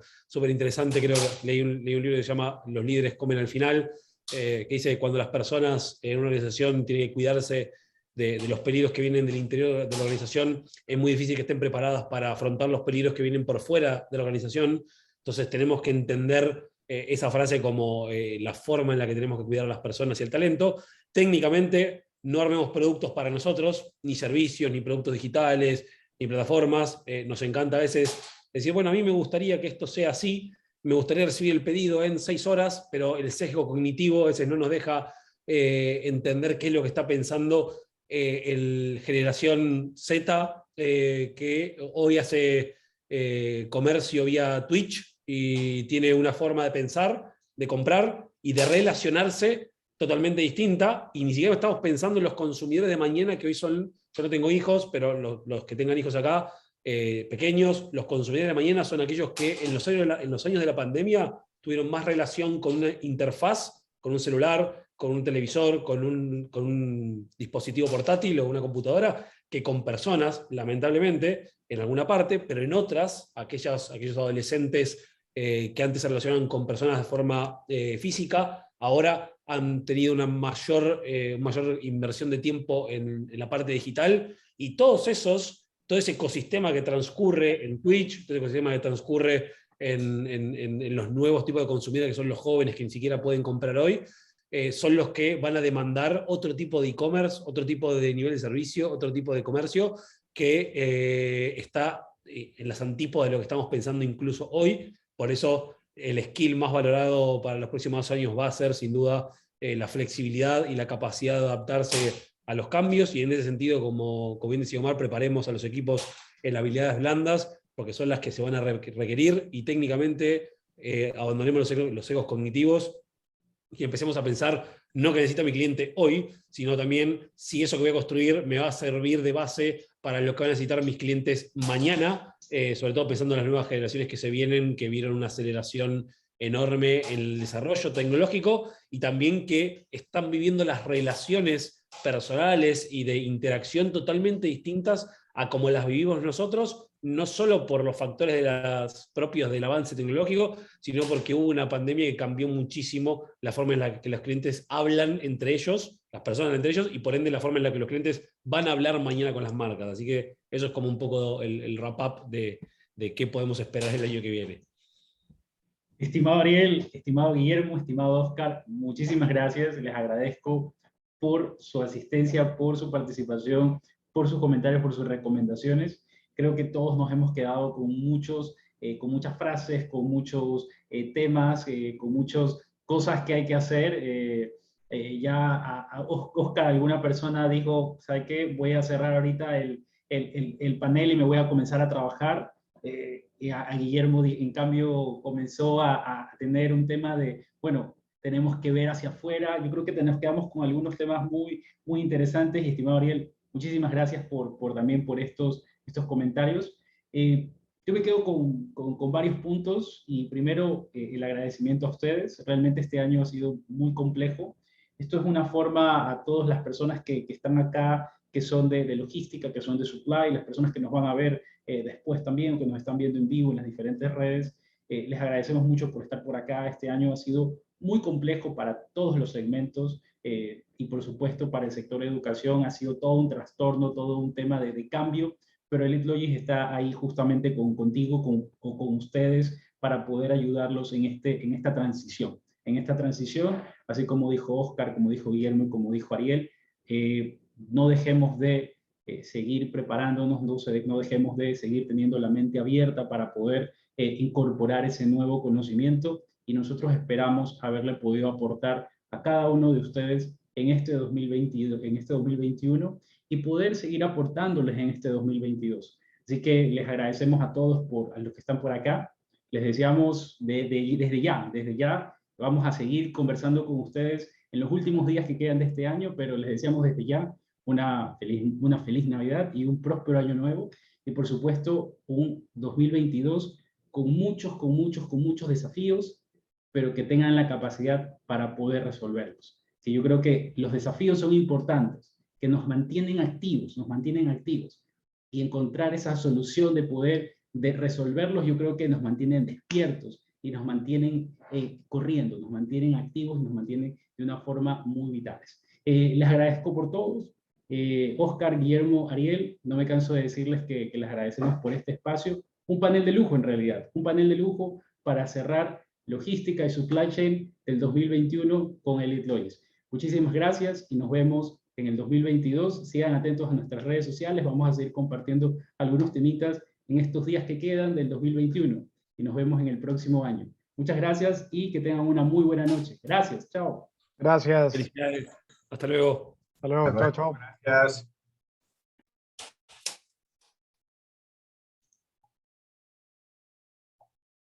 interesante, creo que leí un libro que se llama Los líderes comen al final, que dice que cuando las personas en una organización tienen que cuidarse de los peligros que vienen del interior de la organización, es muy difícil que estén preparadas para afrontar los peligros que vienen por fuera de la organización. Entonces tenemos que entender esa frase como la forma en la que tenemos que cuidar a las personas y el talento. Técnicamente, no armemos productos para nosotros, ni servicios, ni productos digitales, ni plataformas. Nos encanta a veces decir, bueno, a mí me gustaría que esto sea así, me gustaría recibir el pedido en 6 horas, pero el sesgo cognitivo a veces no nos deja entender qué es lo que está pensando el generación Z, que hoy hace comercio vía Twitch y tiene una forma de pensar, de comprar y de relacionarse totalmente distinta, y ni siquiera estamos pensando en los consumidores de mañana que hoy son, yo no tengo hijos, pero los que tengan hijos acá, pequeños, los consumidores de mañana son aquellos que en los años de la pandemia tuvieron más relación con una interfaz, con un celular, con un televisor, con un dispositivo portátil o una computadora, que con personas, lamentablemente, en alguna parte, pero en otras, aquellos adolescentes que antes se relacionaban con personas de forma física, ahora han tenido una mayor inversión de tiempo en la parte digital, y todo ese ecosistema que transcurre en Twitch, todo ese ecosistema que transcurre en los nuevos tipos de consumidores, que son los jóvenes que ni siquiera pueden comprar hoy, son los que van a demandar otro tipo de e-commerce, otro tipo de nivel de servicio, otro tipo de comercio, que está en las antípodas de lo que estamos pensando incluso hoy. Por eso el skill más valorado para los próximos años va a ser, sin duda, la flexibilidad y la capacidad de adaptarse a los cambios, y en ese sentido, como bien decía Omar, preparemos a los equipos en habilidades blandas, porque son las que se van a requerir, y técnicamente abandonemos los egos cognitivos y empecemos a pensar no que necesita mi cliente hoy, sino también si eso que voy a construir me va a servir de base para lo que van a necesitar mis clientes mañana, sobre todo pensando en las nuevas generaciones que se vienen, que vieron una aceleración enorme en el desarrollo tecnológico, y también que están viviendo las relaciones personales y de interacción totalmente distintas a como las vivimos nosotros, no solo por los factores propios del avance tecnológico, sino porque hubo una pandemia que cambió muchísimo la forma en la que los clientes hablan entre ellos, las personas entre ellos, y por ende la forma en la que los clientes van a hablar mañana con las marcas. Así que eso es como un poco el wrap-up de qué podemos esperar el año que viene. Estimado Ariel, estimado Guillermo, estimado Oscar, muchísimas gracias. Les agradezco por su asistencia, por su participación, por sus comentarios, por sus recomendaciones. Creo que todos nos hemos quedado con con muchas frases, con muchos temas, con muchas cosas que hay que hacer. Oscar, alguna persona dijo, ¿sabe qué? Voy a cerrar ahorita el panel y me voy a comenzar a trabajar. A Guillermo, en cambio, comenzó a tener un tema de, bueno, tenemos que ver hacia afuera. Yo creo que nos quedamos con algunos temas muy interesantes. Y, estimado Ariel, muchísimas gracias también por estos comentarios. Yo me quedo con varios puntos, y primero el agradecimiento a ustedes. Realmente este año ha sido muy complejo. Esto es una forma a todas las personas que están acá, que son de logística, que son de supply, las personas que nos van a ver después también, que nos están viendo en vivo en las diferentes redes. Les agradecemos mucho por estar por acá. Este año ha sido muy complejo para todos los segmentos, y por supuesto para el sector de educación ha sido todo un trastorno, todo un tema de cambio, pero EliteLogix está ahí justamente contigo, con ustedes, para poder ayudarlos en esta transición. En esta transición, así como dijo Oscar, como dijo Guillermo y como dijo Ariel, no dejemos de seguir preparándonos, no dejemos de seguir teniendo la mente abierta para poder incorporar ese nuevo conocimiento, y nosotros esperamos haberle podido aportar a cada uno de ustedes en este 2021 y poder seguir aportándoles en este 2022. Así que les agradecemos a todos, a los que están por acá. Les deseamos desde ya, vamos a seguir conversando con ustedes en los últimos días que quedan de este año, pero les deseamos desde ya una feliz Navidad y un próspero año nuevo, y por supuesto un 2022 con muchos desafíos, pero que tengan la capacidad para poder resolverlos. Que yo creo que los desafíos son importantes, que nos mantienen activos, y encontrar esa solución de resolverlos, yo creo que nos mantienen despiertos y nos mantienen corriendo, nos mantienen activos, nos mantienen de una forma muy vitales. Les agradezco por todos. Oscar, Guillermo, Ariel, no me canso de decirles que les agradecemos por este espacio. Un panel de lujo en realidad, un panel de lujo para cerrar logística y supply chain del 2021 con EliteLogix. Muchísimas gracias y nos vemos en el 2022. Sigan atentos a nuestras redes sociales, vamos a seguir compartiendo algunos temitas en estos días que quedan del 2021, y nos vemos en el próximo año. Muchas gracias y que tengan una muy buena noche. Gracias, chao. Gracias. Felicidades. Hasta luego. Hasta luego. Chao, chao. Gracias.